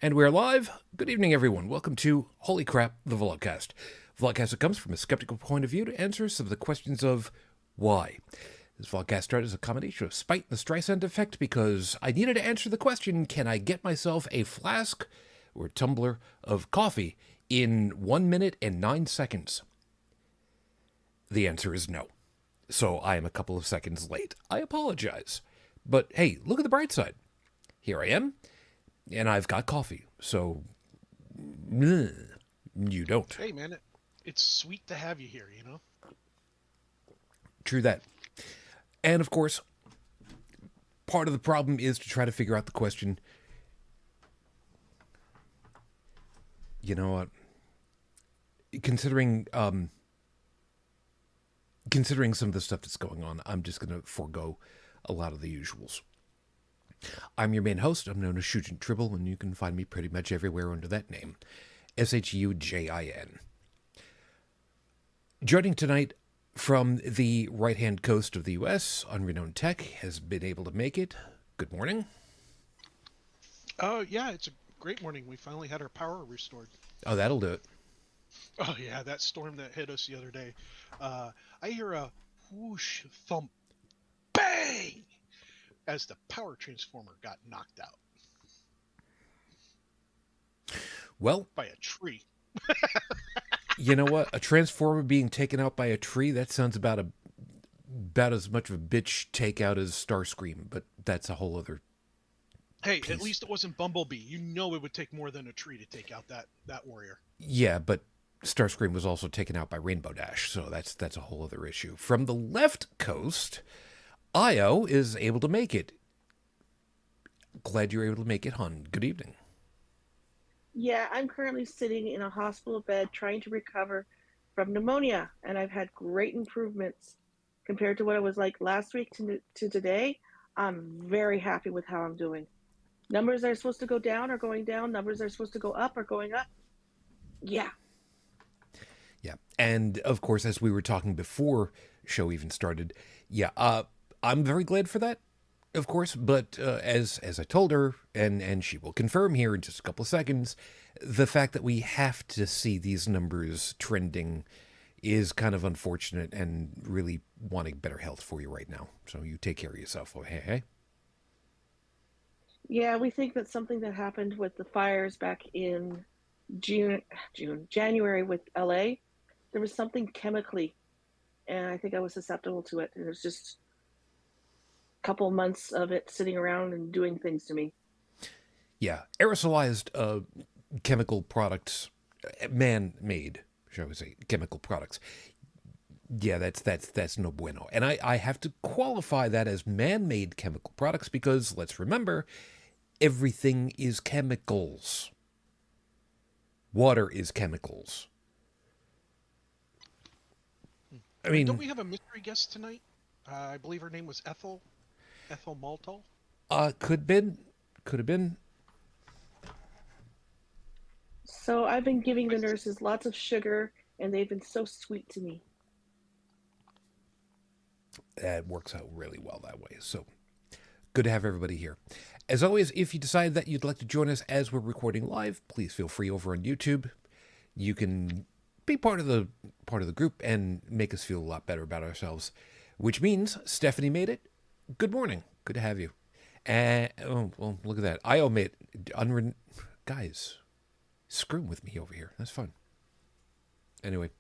And we're live. Good evening, everyone. Welcome to Holy Crap, the Vlogcast. Vlogcast that comes from a skeptical point of view to answer some of the questions of why. This vlogcast started as a combination of spite and the Streisand effect because I needed to answer the question, can I get myself a flask or tumbler of coffee in 1 minute and 9 seconds? The answer is no. So I am a couple of seconds late. I apologize. But hey, look at the bright side. Here I am. And I've got coffee, so you don't. Hey, man, it's sweet to have you here, you know? True that. And, of course, part of the problem is to try to figure out the question, you know what, considering some of the stuff that's going on, I'm just going to forego a lot of the usuals. I'm your main host. I'm known as Shujin Tribble, and you can find me pretty much everywhere under that name. Shujin. Joining tonight from the right-hand coast of the U.S., Unrenowned Tech has been able to make it. Good morning. Oh, yeah, it's a great morning. We finally had our power restored. Oh, that'll do it. Oh, yeah, that storm that hit us the other day. I hear a whoosh, thump, bang! As the power transformer got knocked out. Well, by a tree. You know what? A transformer being taken out by a tree, that sounds about as much of a bitch takeout as Starscream, but that's a whole other Hey, piece. At least it wasn't Bumblebee. You know it would take more than a tree to take out that warrior. Yeah, but Starscream was also taken out by Rainbow Dash, so that's a whole other issue. From the left coast, Io is able to make it. Glad you're able to make it, hon. Good evening. Yeah, I'm currently sitting in a hospital bed trying to recover from pneumonia, and I've had great improvements compared to what it was like last week to today. I'm very happy with how I'm doing. Numbers that are supposed to go down are going down. Numbers that are supposed to go up are going up. Yeah. Yeah, and of course, as we were talking before show even started, I'm very glad for that, of course, but as I told her, and she will confirm here in just a couple of seconds, the fact that we have to see these numbers trending is kind of unfortunate and really wanting better health for you right now. So you take care of yourself. Oh, hey. Yeah, we think that something that happened with the fires back in January with LA, there was something chemically, and I think I was susceptible to it. And it was just couple months of it sitting around and doing things to me. Yeah, aerosolized chemical products, man-made, shall we say, chemical products. Yeah, that's no bueno. And I have to qualify that as man-made chemical products because, let's remember, everything is chemicals. Water is chemicals. I mean, don't we have a mystery guest tonight? I believe her name was Ethel Malto? Could have been. So I've been giving the nurses lots of sugar, and they've been so sweet to me. That works out really well that way. So good to have everybody here. As always, if you decide that you'd like to join us as we're recording live, please feel free over on YouTube. You can be part of the group and make us feel a lot better about ourselves, which means Stephanie made it. Good morning. Good to have you. Oh, well, look at that. I omit guys, screwing with me over here. That's fun. Anyway.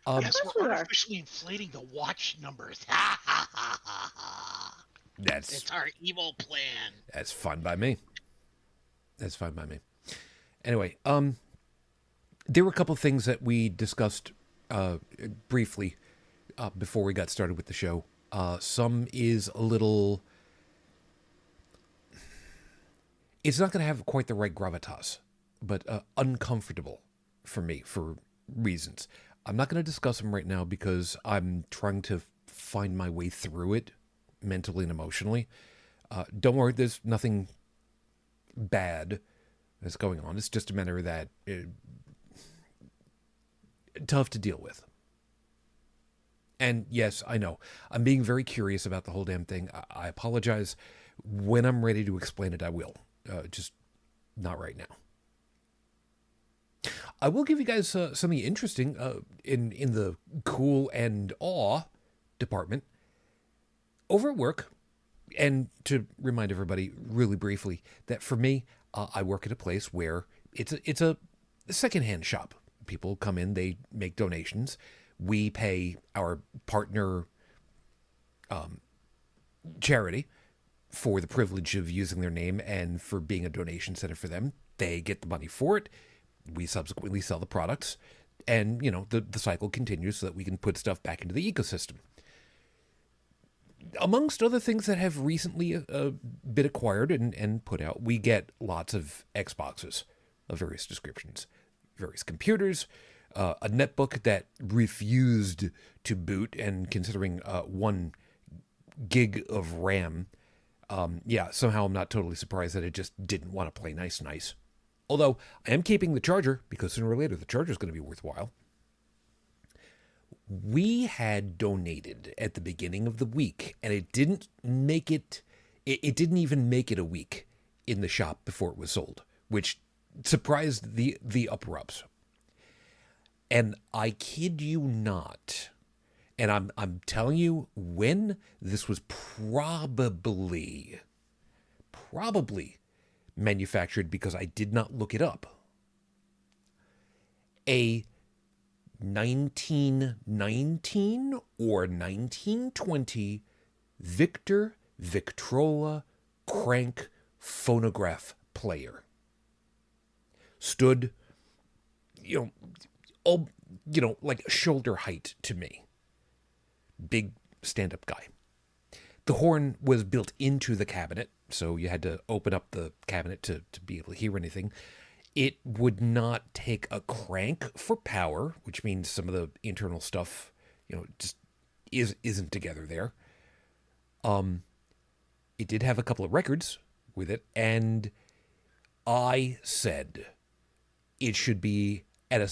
Yes, we're artificially inflating the watch numbers. It's our evil plan. That's fine by me. Anyway, there were a couple of things that we discussed briefly before we got started with the show. Some is a little... It's not going to have quite the right gravitas, but uncomfortable for me for reasons. I'm not going to discuss them right now because I'm trying to find my way through it mentally and emotionally. Don't worry, there's nothing bad that's going on. It's just a matter that tough to deal with. And yes, I know, I'm being very curious about the whole damn thing. I apologize. When I'm ready to explain it, I will. Just not right now. I will give you guys something interesting in the cool and awe department. Over at work, and to remind everybody really briefly that for me, I work at a place where it's a secondhand shop. People come in, they make donations. We pay our partner charity for the privilege of using their name and for being a donation center for them. They get the money for it. We subsequently sell the products, and the cycle continues so that we can put stuff back into the ecosystem. Amongst other things that have recently been acquired and put out, we get lots of Xboxes of various descriptions, various computers, a netbook that refused to boot, and considering 1 gig of RAM, somehow I'm not totally surprised that it just didn't want to play nice. Although I am keeping the charger, because sooner or later the charger is going to be worthwhile. We had donated at the beginning of the week, and it didn't make it. It didn't even make it a week in the shop before it was sold, which surprised the upper ups. And I kid you not, and I'm telling you, when this was probably manufactured, because I did not look it up. A 1919 or 1920 Victor Victrola crank phonograph player stood, like shoulder height to me. Big stand-up guy. The horn was built into the cabinet, so you had to open up the cabinet to be able to hear anything. It would not take a crank for power, which means some of the internal stuff, just isn't together there. It did have a couple of records with it, and I said it should be at a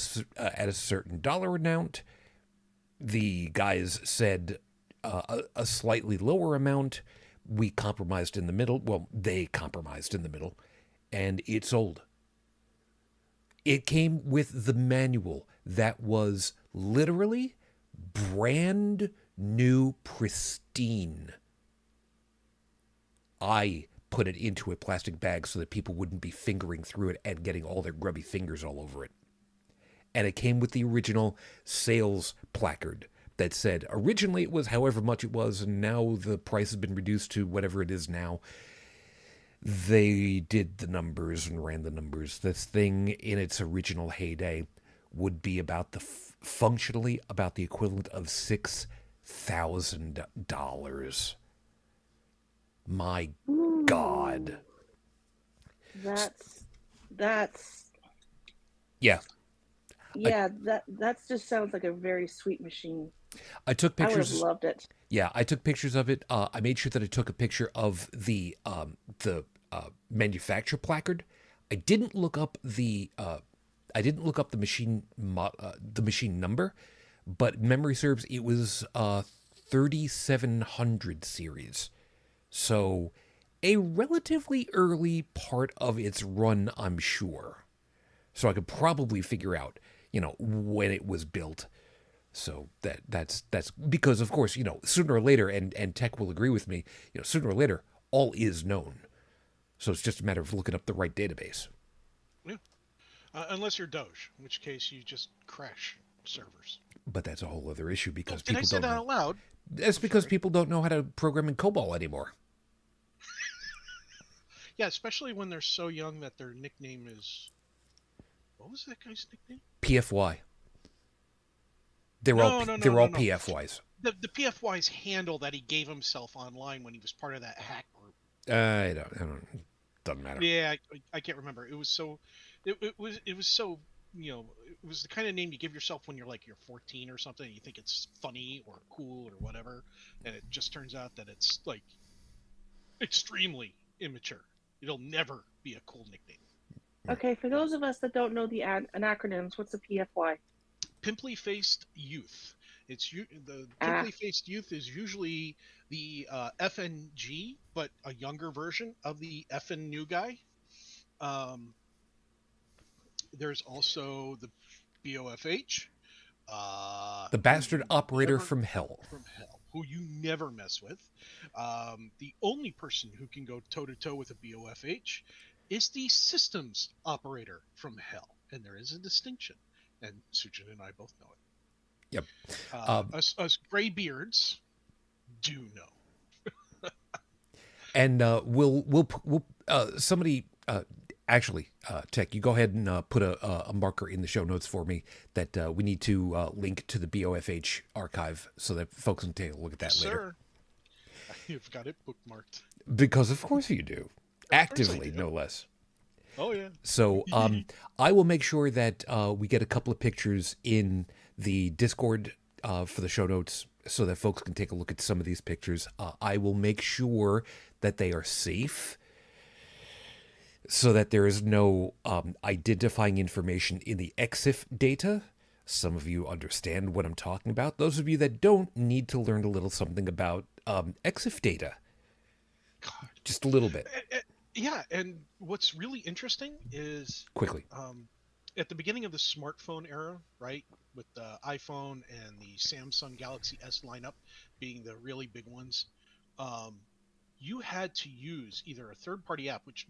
certain dollar amount. The guys said a slightly lower amount. We compromised in the middle. Well, they compromised in the middle, and it sold. It came with the manual that was literally brand new, pristine. I put it into a plastic bag so that people wouldn't be fingering through it and getting all their grubby fingers all over it. And it came with the original sales placard that said, originally it was however much it was, and now the price has been reduced to whatever it is now. They did the numbers and ran the numbers. This thing in its original heyday would be about functionally about the equivalent of $6,000. My God. That's Yeah. yeah, that just sounds like a very sweet machine. I took I would have pictures. loved it. Yeah, I took pictures of it. I made sure that I took a picture of the manufacturer placard. I didn't look up the machine number, but memory serves it was 3700 series. So a relatively early part of its run, I'm sure. So I could probably figure out, when it was built. So that's because, of course, sooner or later, and tech will agree with me, sooner or later, all is known. So it's just a matter of looking up the right database. Yeah. Unless you're Doge, in which case you just crash servers. But that's a whole other issue because Did I people say don't that know. out loud? That's because people don't know how to program in COBOL anymore. Yeah, especially when they're so young that their nickname is... What was that guy's nickname? PFY. They're all PFYs. The PFY's handle that he gave himself online when he was part of that hack group. I don't. Doesn't matter. Yeah, I can't remember. It was so, it was so, it was the kind of name you give yourself when you're 14 or something. And you think it's funny or cool or whatever, and it just turns out that it's extremely immature. It'll never be a cool nickname. Okay, for those of us that don't know the acronyms, what's a PFY? Pimply faced youth. The pimply faced youth is usually the FNG, but a younger version of the FN new guy. There's also the BOFH, The who bastard you operator never from hell. who you never mess with. The only person who can go toe to toe with a BOFH is the systems operator from hell, and there is a distinction, and Sujin and I both know it. Yep. Us gray beards do know. And we'll somebody actually, Tech, you go ahead and put a marker in the show notes for me that we need to link to the BOFH archive so that folks can take a look at that Yes, later. sir. You've got it bookmarked. Because of course you do, actively, do. no less. Oh yeah. So I will make sure that we get a couple of pictures in the Discord for the show notes so that folks can take a look at some of these pictures. I will make sure that they are safe so that there is no identifying information in the EXIF data. Some of you understand what I'm talking about. Those of you that don't need to learn a little something about EXIF data. God. Just a little bit. Yeah, and what's really interesting is Quickly. At the beginning of the smartphone era, right, with the iPhone and the Samsung Galaxy S lineup being the really big ones, you had to use either a third-party app, which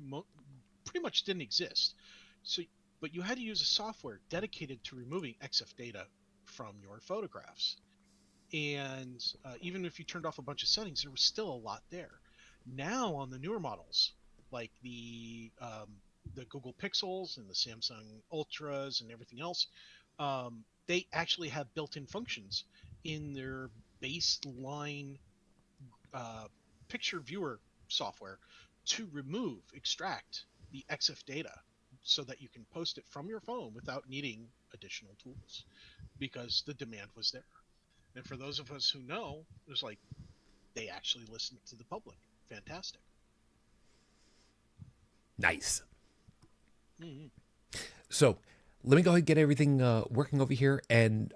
pretty much didn't exist. So, but you had to use a software dedicated to removing EXIF data from your photographs. And even if you turned off a bunch of settings, there was still a lot there. Now on the newer models, like the Google Pixels and the Samsung Ultras and everything else, they actually have built-in functions in their baseline picture viewer software to extract the EXIF data so that you can post it from your phone without needing additional tools because the demand was there. And for those of us who know, it was like they actually listened to the public. Fantastic. Nice. Mm-hmm. So let me go ahead and get everything working over here. And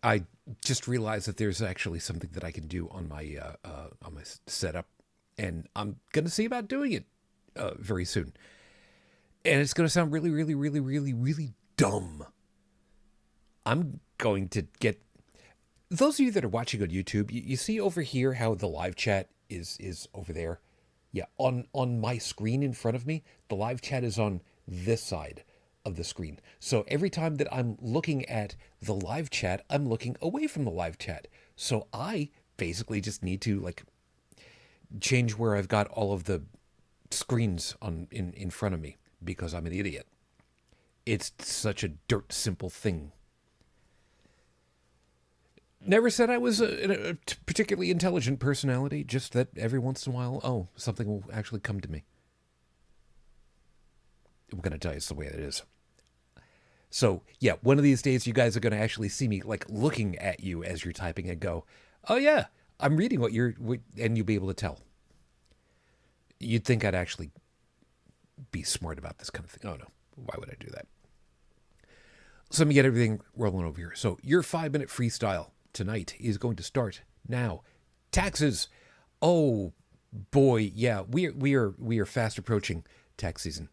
I just realized that there's actually something that I can do on my setup. And I'm going to see about doing it very soon. And it's going to sound really, really, really, really, really dumb. I'm going to get... Those of you that are watching on YouTube, you see over here how the live chat is over there? Yeah, on my screen in front of me, the live chat is on this side of the screen. So every time that I'm looking at the live chat, I'm looking away from the live chat. So I basically just need to like change where I've got all of the screens in front of me because I'm an idiot. It's such a dirt simple thing. Never said I was a particularly intelligent personality, just that every once in a while, something will actually come to me. I'm going to tell you it's the way it is. So, yeah, one of these days you guys are going to actually see me like looking at you as you're typing and go, oh yeah, I'm reading and you'll be able to tell. You'd think I'd actually be smart about this kind of thing. Oh no, why would I do that? So let me get everything rolling over here. So your 5-minute freestyle tonight is going to start now. Taxes. Oh boy, yeah, we are fast approaching tax season.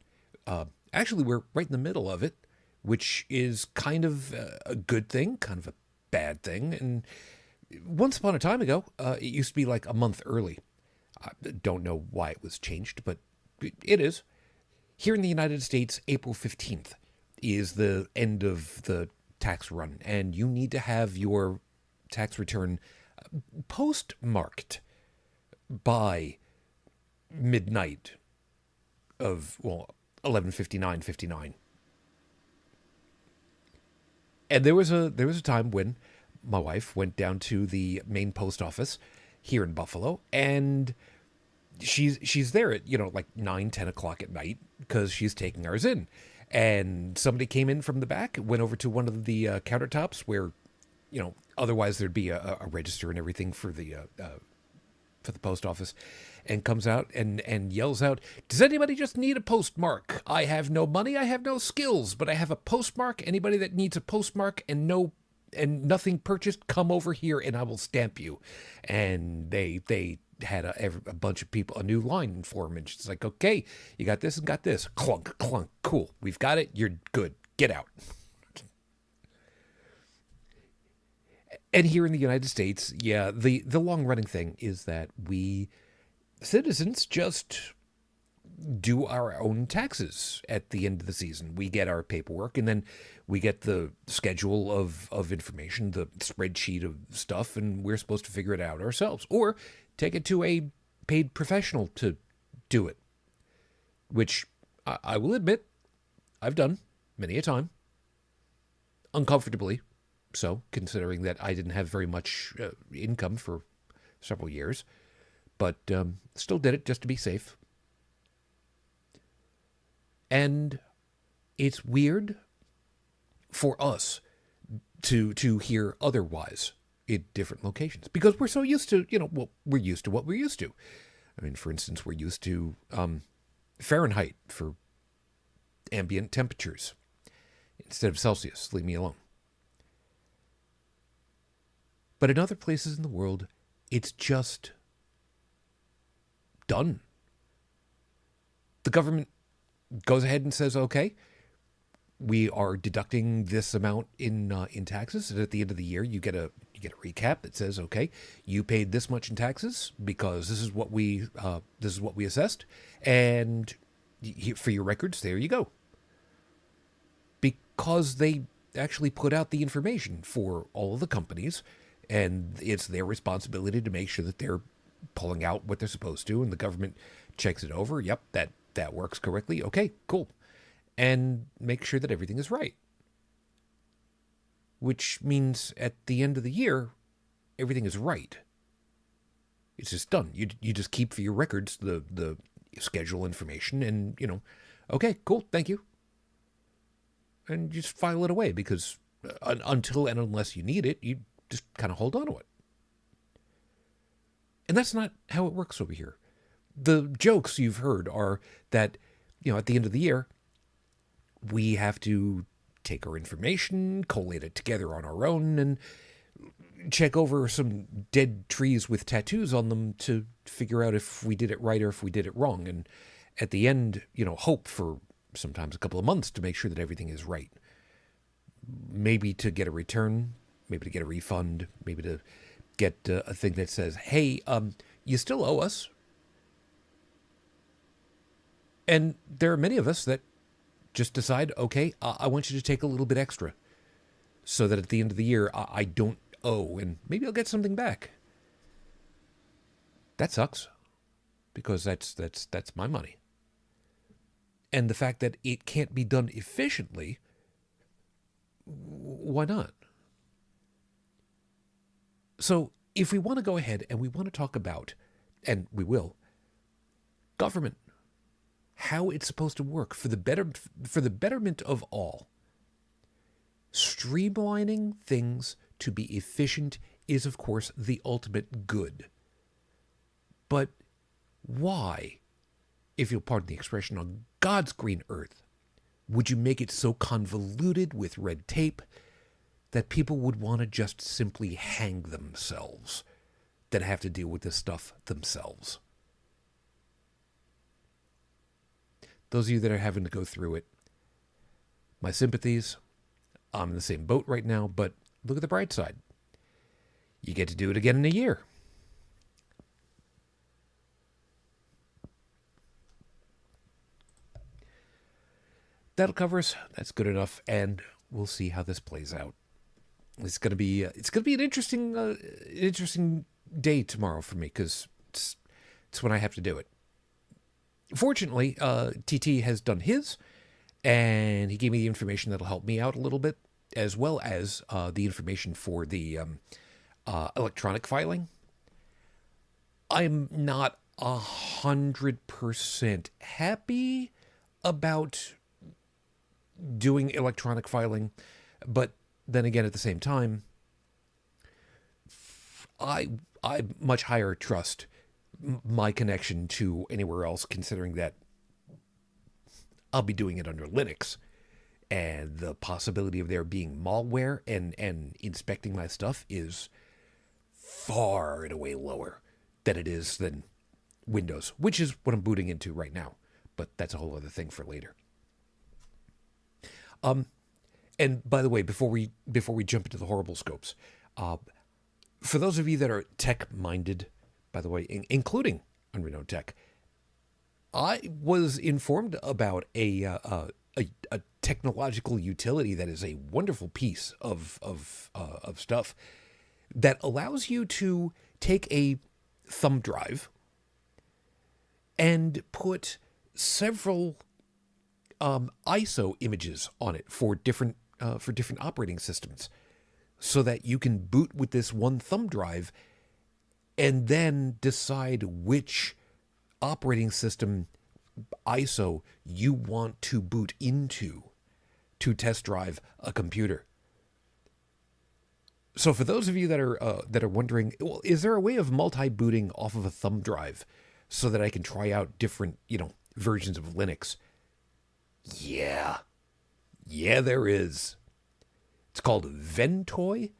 Actually, we're right in the middle of it, which is kind of a good thing, kind of a bad thing. And once upon a time ago, it used to be like a month early. I don't know why it was changed, but it is. Here in the United States, April 15th is the end of the tax run, and you need to have your tax return postmarked by midnight of 11:59. And there was a time when my wife went down to the main post office here in Buffalo, and she's there at like 9-10 o'clock at night because she's taking ours in. And somebody came in from the back, went over to one of the countertops where, otherwise there'd be a register and everything for the post office, and comes out and yells out, "Does anybody just need a postmark? I have no money, I have no skills, but I have a postmark. Anybody that needs a postmark and nothing purchased, come over here and I will stamp you." And they had a bunch of people, a new line form, and she's like, okay, you got this and got this. Clunk, clunk, cool. We've got it. You're good. Get out. And here in the United States, yeah, the long-running thing is that we citizens just do our own taxes at the end of the season. We get our paperwork, and then we get the schedule of information, the spreadsheet of stuff, and we're supposed to figure it out ourselves. Or take it to a paid professional to do it, which I will admit I've done many a time. Uncomfortably so, considering that I didn't have very much income for several years. But still did it just to be safe. And it's weird for us to hear otherwise in different locations, because we're so used to, we're used to what we're used to. I mean, for instance, we're used to Fahrenheit for ambient temperatures instead of Celsius. Leave me alone. But in other places in the world, it's just done. The government goes ahead and says, okay, we are deducting this amount in taxes, and at the end of the year you get a recap that says, okay, you paid this much in taxes because this is what we assessed, and for your records, there you go. Because they actually put out the information for all of the companies, and it's their responsibility to make sure that they're pulling out what they're supposed to, and the government checks it over. Yep, that works correctly. Okay, cool. And make sure that everything is right. Which means at the end of the year, everything is right. It's just done. You just keep for your records the schedule information, and, okay, cool, thank you. And you just file it away, because until and unless you need it, you just kind of hold on to it. And that's not how it works over here. The jokes you've heard are that, at the end of the year, we have to take our information, collate it together on our own, and check over some dead trees with tattoos on them to figure out if we did it right or if we did it wrong. And at the end, hope for sometimes a couple of months to make sure that everything is right. Maybe to get a return, maybe to get a refund, maybe to get a thing that says, hey, you still owe us. And there are many of us that just decide, okay, I want you to take a little bit extra so that at the end of the year, I don't owe, and maybe I'll get something back. That sucks, because that's my money. And the fact that it can't be done efficiently, why not? So if we want to go ahead and we want to talk about, and we will, government, how it's supposed to work for the betterment of all, streamlining things to be efficient is, of course, the ultimate good. But why, if you'll pardon the expression, on God's green earth, would you make it so convoluted with red tape that people would want to just simply hang themselves than have to deal with this stuff themselves? Those of you that are having to go through it, my sympathies. I'm in the same boat right now, but look at the bright side. You get to do it again in a year. That'll cover us. That's good enough, and we'll see how this plays out. It's gonna be an interesting day tomorrow for me, because it's when I have to do it. Fortunately, TT has done his, and he gave me the information that'll help me out a little bit, as well as the information for the electronic filing. I'm not 100% happy about doing electronic filing, but then again, at the same time, I much higher trust my connection to anywhere else, considering that I'll be doing it under Linux, and the possibility of there being malware and inspecting my stuff is far and away lower than it is than Windows, which is what I'm booting into right now. But that's a whole other thing for later. And by the way, before we jump into the horrible scopes, for those of you that are tech-minded, by the way, including Unrenowned Tech, I was informed about a technological utility that is a wonderful piece of stuff that allows you to take a thumb drive and put several ISO images on it for different operating systems, so that you can boot with this one thumb drive and then decide which operating system ISO you want to boot into to test drive a computer. So for those of you that are wondering, well, is there a way of multi-booting off of a thumb drive so that I can try out different, versions of Linux? Yeah, there is. It's called Ventoy.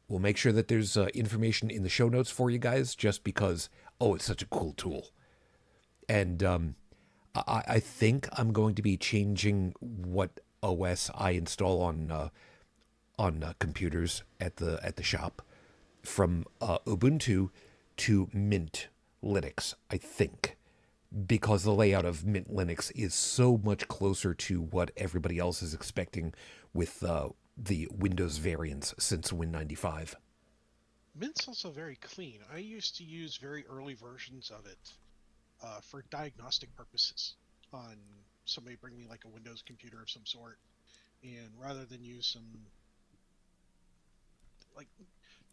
We'll make sure that there's information in the show notes for you guys, just because, it's such a cool tool. And I think I'm going to be changing what OS I install on computers at the shop from Ubuntu to Mint Linux, I think, because the layout of Mint Linux is so much closer to what everybody else is expecting with the Windows variants since Win95. Mint's also very clean. I used to use very early versions of it for diagnostic purposes on somebody bring me like a Windows computer of some sort, and rather than use some, like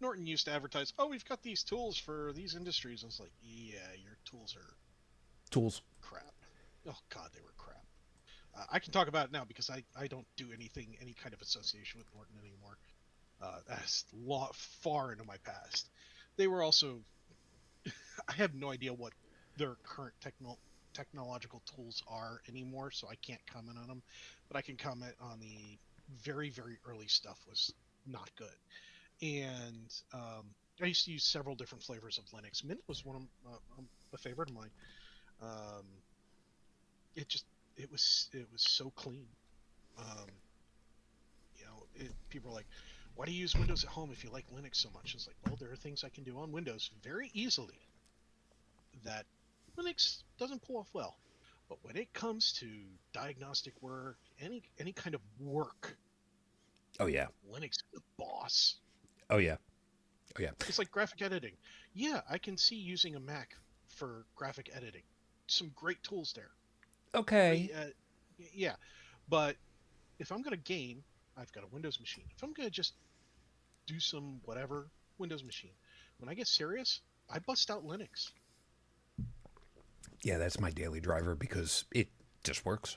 Norton used to advertise, we've got these tools for these industries. I was like, yeah, your tools are crap. Oh God, they were crap. I can talk about it now because I don't do any kind of association with Norton anymore. That's far into my past. They were also, I have no idea what their current technological tools are anymore, so I can't comment on them. But I can comment on the very, very early stuff was not good. And I used to use several different flavors of Linux. Mint was one of a favorite of mine. It was so clean. People are like, why do you use Windows at home if you like Linux so much? It's like, well, there are things I can do on Windows very easily that Linux doesn't pull off well. But when it comes to diagnostic work, any kind of work, Oh yeah. Linux is the boss. Oh yeah. It's like graphic editing. Yeah, I can see using a Mac for graphic editing. Some great tools there. Okay. Yeah, but if I'm going to game, I've got a Windows machine. If I'm going to just do some whatever, Windows machine. When I get serious, I bust out Linux. Yeah, that's my daily driver because it just works.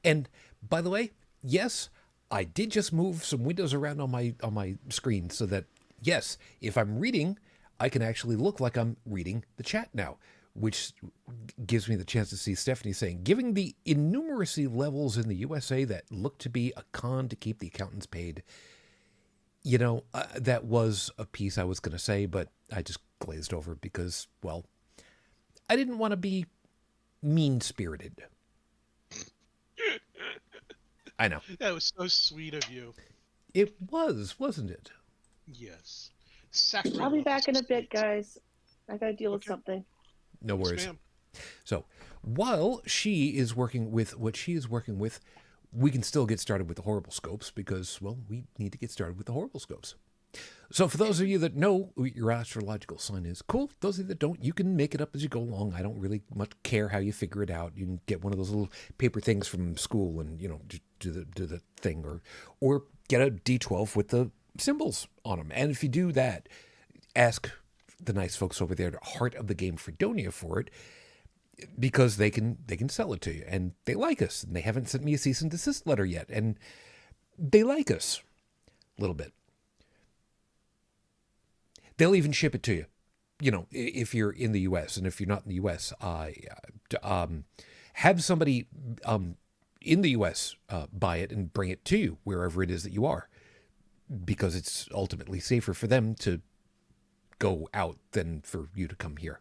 And by the way, yes, I did just move some windows around on my screen so that, yes, if I'm reading, I can actually look like I'm reading the chat now, which gives me the chance to see Stephanie saying, given the innumeracy levels in the U.S.A. that look to be a con to keep the accountants paid. That was a piece I was going to say, but I just glazed over because, well, I didn't want to be mean-spirited. I know. That was so sweet of you. It was, wasn't it? Yes. I'll be back in a bit, guys. I gotta deal with something. No worries. Spam. So while she is working with what she is working with, we can still get started with the horrible scopes because, well, we need to get started with the horrible scopes. So for those of you that know what your astrological sign is, cool. Those of you that don't, you can make it up as you go along. I don't really much care how you figure it out. You can get one of those little paper things from school and, do the thing, or get a D12 with the symbols on them. And if you do that, ask the nice folks over there at Heart of the Game Fredonia for it, because they can sell it to you, and they like us, and they haven't sent me a cease and desist letter yet, and they like us a little bit. They'll even ship it to you, if you're in the U.S. And if you're not in the U.S., have somebody in the U.S. buy it and bring it to you wherever it is that you are, because it's ultimately safer for them to go out than for you to come here.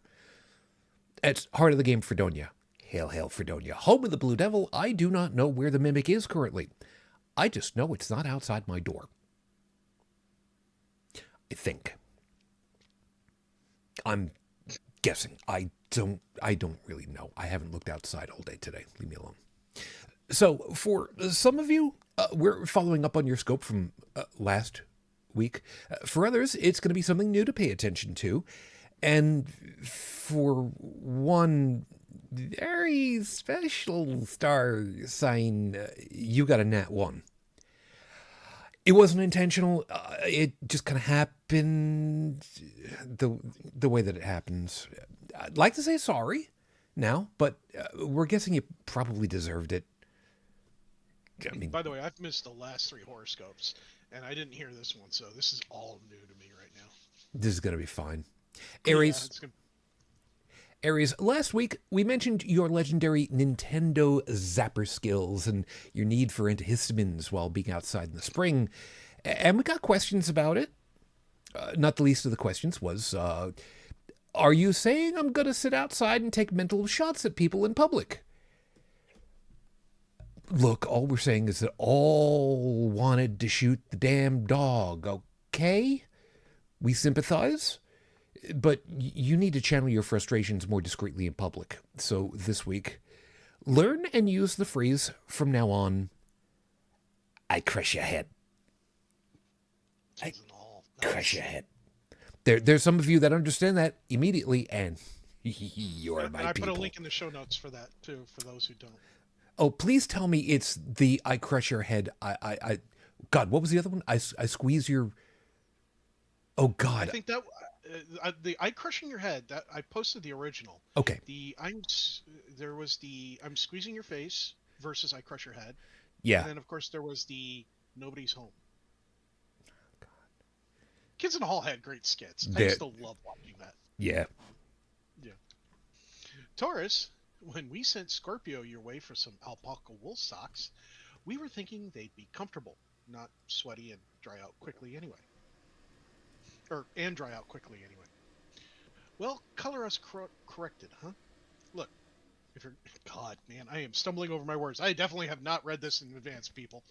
It's Heart of the Game, Fredonia. Hail, hail, Fredonia. Home of the Blue Devil. I do not know where the Mimic is currently. I just know it's not outside my door. I think. I'm guessing. I don't really know. I haven't looked outside all day today. Leave me alone. So for some of you, we're following up on your scope from last week. For others, it's going to be something new to pay attention to. And for one very special star sign, you got a nat 1. It wasn't intentional. It just kind of happened the way that it happens. I'd like to say sorry now, but we're guessing you probably deserved it. I mean, by the way, I've missed the last 3 horoscopes, and I didn't hear this one, so this is all new to me right now. This is going to be fine. Aries. Yeah, Aries, last week we mentioned your legendary Nintendo Zapper skills and your need for antihistamines while being outside in the spring. And we got questions about it. Not the least of the questions was, are you saying I'm going to sit outside and take mental shots at people in public? Look, all we're saying is that all wanted to shoot the damn dog, okay? We sympathize. But you need to channel your frustrations more discreetly in public. So this week, learn and use the phrase from now on, I crush your head. I crush your head. There's some of you that understand that immediately, and you're my I people. put a link in the show notes for that, too, for those who don't. Oh, please tell me it's the I crush your head. God, what was the other one? I squeeze your... Oh, God. I think that... the I crushing your head, that I posted the original. Okay. There was the I'm squeezing your face versus I crush your head. Yeah. And then of course there was the nobody's home. God. Kids in the Hall had great skits. I still love watching that. Yeah. Yeah. Taurus, when we sent Scorpio your way for some alpaca wool socks, we were thinking they'd be comfortable, not sweaty and dry out quickly anyway. And dry out quickly anyway. Well, color us corrected, huh? Look, if you're... God, man, I am stumbling over my words. I definitely have not read this in advance, people.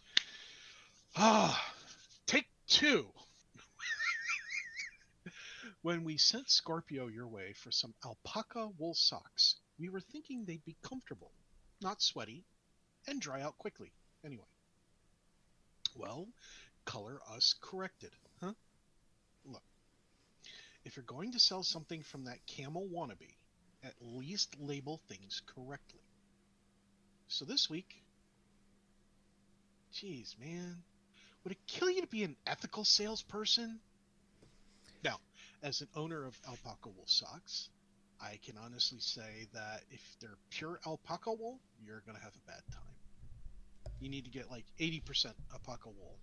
Take 2. When we sent Scorpio your way for some alpaca wool socks, we were thinking they'd be comfortable, not sweaty, and dry out quickly anyway. Well, color us corrected, huh? Look, if you're going to sell something from that camel wannabe, at least label things correctly. So this week, geez, man, would it kill you to be an ethical salesperson? Now, as an owner of alpaca wool socks, I can honestly say that if they're pure alpaca wool, you're going to have a bad time. You need to get like 80% alpaca wool.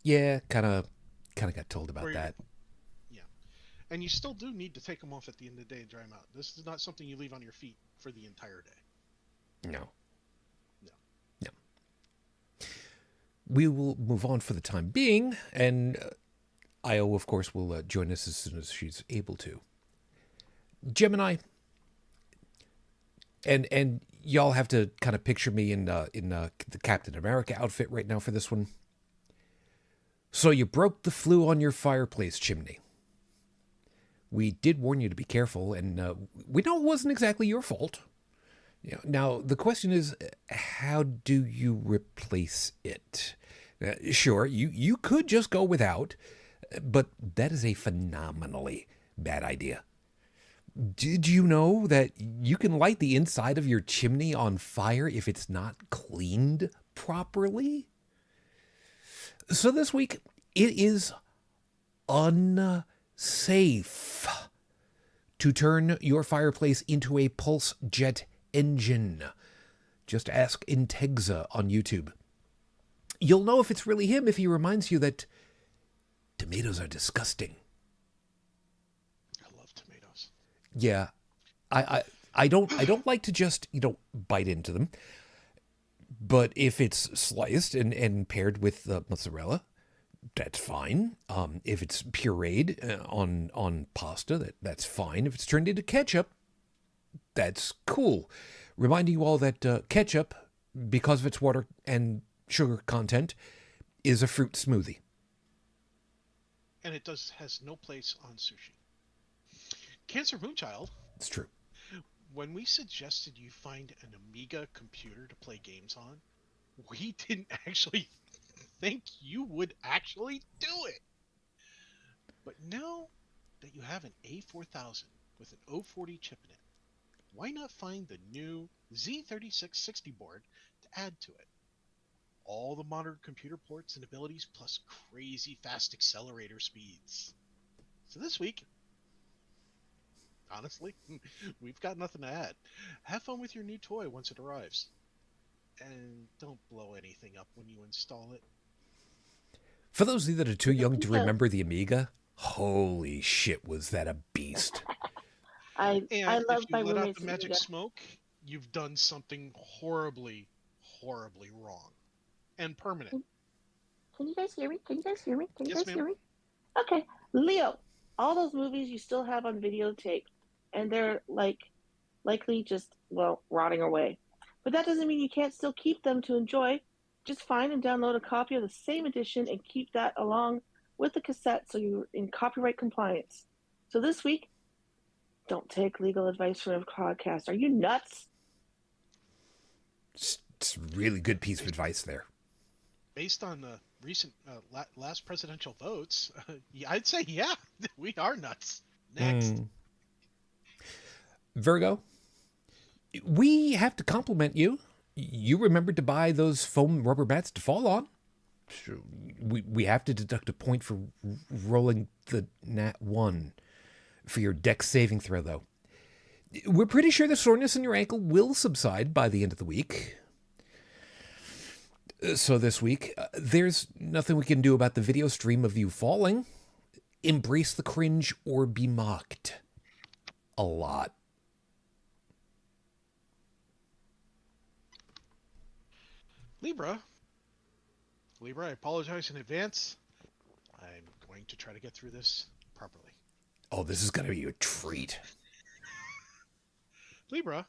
Yeah, kind of got told about that. Yeah. And you still do need to take them off at the end of the day and dry them out. This is not something you leave on your feet for the entire day. No. We will move on for the time being, and Io, of course, will join us as soon as she's able to. Gemini, and y'all have to kind of picture me in the Captain America outfit right now for this one. So you broke the flue on your fireplace chimney. We did warn you to be careful, and we know it wasn't exactly your fault. You know, now, the question is, how do you replace it? Sure, you could just go without, but that is a phenomenally bad idea. Did you know that you can light the inside of your chimney on fire if it's not cleaned properly? So this week, it is unsafe to turn your fireplace into a pulse jet engine. Just ask Intexa on YouTube. You'll know if it's really him if he reminds you that tomatoes are disgusting. I love tomatoes. Yeah, I don't like to just bite into them. But if it's sliced and paired with mozzarella, that's fine. If it's pureed on pasta, that's fine. If it's turned into ketchup, that's cool. Reminding you all that ketchup, because of its water and sugar content, is a fruit smoothie. And it has no place on sushi. Cancer Moonchild, It's true. when we suggested you find an Amiga computer to play games on, we didn't actually think you would actually do it. But now that you have an A4000 with an 040 chip in it, why not find the new Z3660 board to add to it? All the modern computer ports and abilities plus crazy fast accelerator speeds. So this week, honestly, we've got nothing to add. Have fun with your new toy once it arrives. And don't blow anything up when you install it. For those of you that are too young to remember the Amiga, holy shit, was that a beast. I love if my you let out roommate's the magic Amiga. smoke, you've done something horribly, horribly wrong. And permanent. Can you guys hear me? Can you guys hear me? Can you Yes, guys hear ma'am. me? Okay. Leo, all those movies you still have on videotape, and they're likely just, well, rotting away. But that doesn't mean you can't still keep them to enjoy. Just find and download a copy of the same edition and keep that along with the cassette so you're in copyright compliance. So this week, don't take legal advice from a podcast. Are you nuts? It's a really good piece of advice there. Based on the recent last presidential votes, I'd say, yeah, we are nuts. Next. Virgo, we have to compliment you. You remembered to buy those foam rubber mats to fall on. We have to deduct a point for rolling the nat 1 for your dex saving throw, though. We're pretty sure the soreness in your ankle will subside by the end of the week. So this week, there's nothing we can do about the video stream of you falling. Embrace the cringe or be mocked. A lot. Libra, I apologize in advance. I'm going to try to get through this properly. Oh, this is going to be a treat. Libra,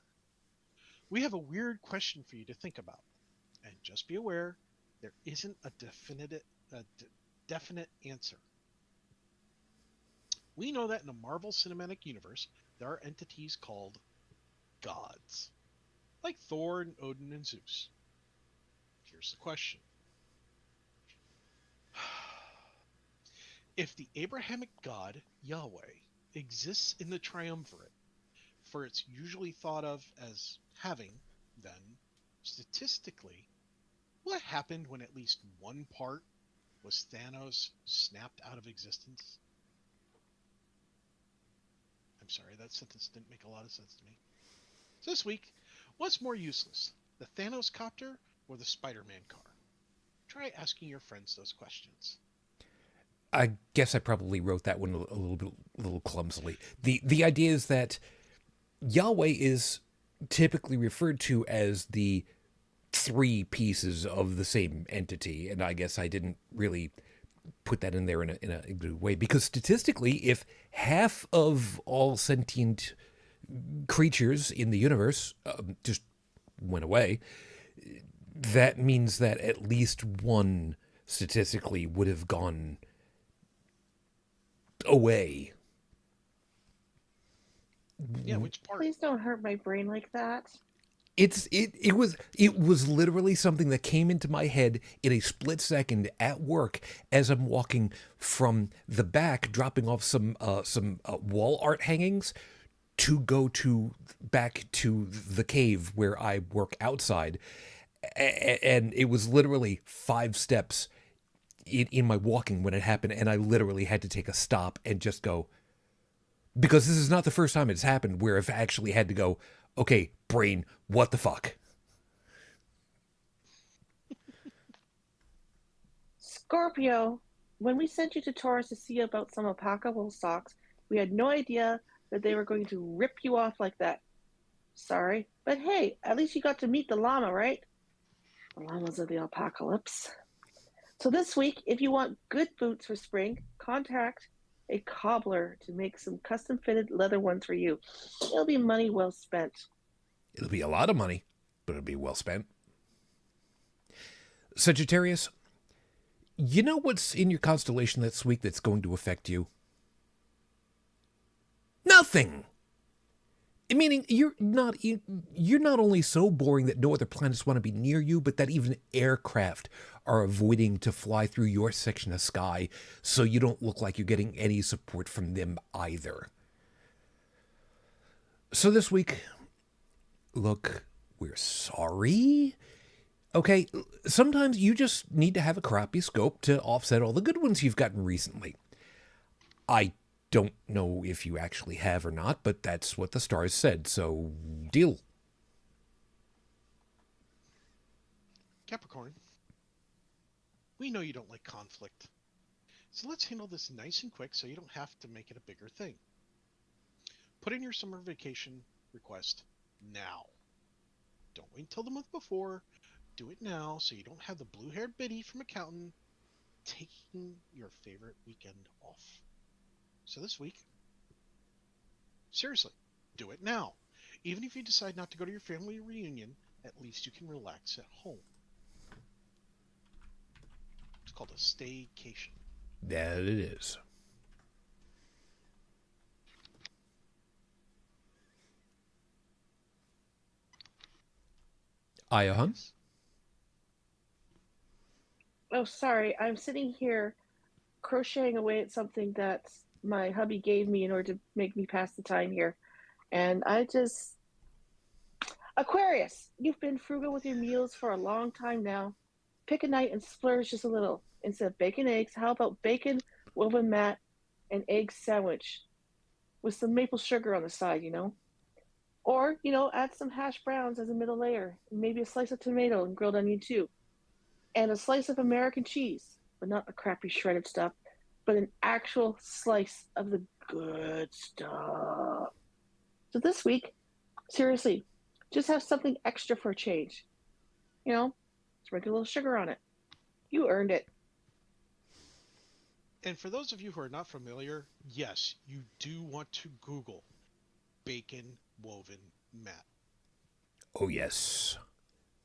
we have a weird question for you to think about. And just be aware, there isn't a definite answer. We know that in the Marvel Cinematic Universe, there are entities called gods, like Thor and Odin and Zeus. Here's the question. If the Abrahamic god, Yahweh, exists in the triumvirate, for it's usually thought of as having, then, statistically, what happened when at least one part was Thanos snapped out of existence? I'm sorry, that sentence didn't make a lot of sense to me. So this week, what's more useless, the Thanos copter or the Spider-Man car? Try asking your friends those questions. I guess I probably wrote that one a little clumsily. The idea is that Yahweh is typically referred to as the three pieces of the same entity, and I guess I didn't really put that in there in a good way, because statistically, if half of all sentient creatures in the universe just went away, that means that at least one statistically would have gone away. Yeah, which part? Please don't hurt my brain like that. It was literally something that came into my head in a split second at work as I'm walking from the back, dropping off some wall art hangings to go back to the cave where I work outside, and it was literally 5 steps in my walking when it happened, and I literally had to take a stop and just go, because this is not the first time it's happened where I've actually had to go, okay, brain, what the fuck? Scorpio, when we sent you to Taurus to see about some alpaca wool socks, we had no idea that they were going to rip you off like that. Sorry, but hey, at least you got to meet the llama, right? The llamas of the alpacalypse. So this week, if you want good boots for spring, contact a cobbler to make some custom fitted leather ones for you. It'll be money well spent. It'll be a lot of money, but it'll be well spent. Sagittarius, you know what's in your constellation this week that's going to affect you? Nothing! Meaning you're not only so boring that no other planets want to be near you, but that even aircraft are avoiding to fly through your section of sky, so you don't look like you're getting any support from them either. So this week, look, we're sorry. Okay, sometimes you just need to have a crappy scope to offset all the good ones you've gotten recently. I don't know if you actually have or not, but that's what the stars said, so deal. Capricorn, we know you don't like conflict. So let's handle this nice and quick so you don't have to make it a bigger thing. Put in your summer vacation request now. Don't wait until the month before. Do it now so you don't have the blue-haired biddy from accountant taking your favorite weekend off. So this week, seriously, do it now. Even if you decide not to go to your family reunion, at least you can relax at home. It's called a staycation. That it is. Aya Hun? Oh, sorry. I'm sitting here crocheting away at something that my hubby gave me in order to make me pass the time here. And Aquarius, you've been frugal with your meals for a long time now. Pick a night and splurge just a little. Instead of bacon eggs, how about bacon, woven mat, and egg sandwich with some maple sugar on the side, Or, add some hash browns as a middle layer, maybe a slice of tomato and grilled onion too. And a slice of American cheese, but not the crappy shredded stuff, but an actual slice of the good stuff. So this week, seriously, just have something extra for a change. Sprinkle a little sugar on it. You earned it. And for those of you who are not familiar, yes, you do want to Google bacon woven mat. Oh, yes.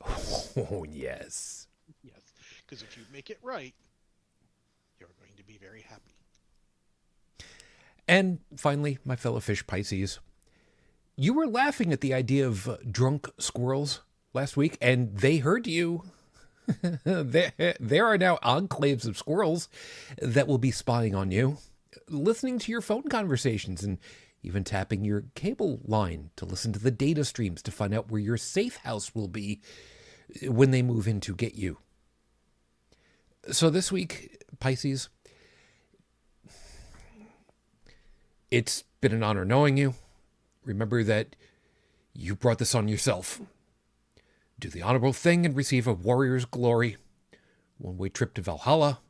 Oh, yes. Yes, because if you make it right, you're going to be very happy. And finally, my fellow fish Pisces, you were laughing at the idea of drunk squirrels last week, and they heard you. There are now enclaves of squirrels that will be spying on you, listening to your phone conversations, and even tapping your cable line to listen to the data streams to find out where your safe house will be when they move in to get you. So this week, Pisces, it's been an honor knowing you. Remember that you brought this on yourself. Do the honorable thing and receive a warrior's glory. One-way trip to Valhalla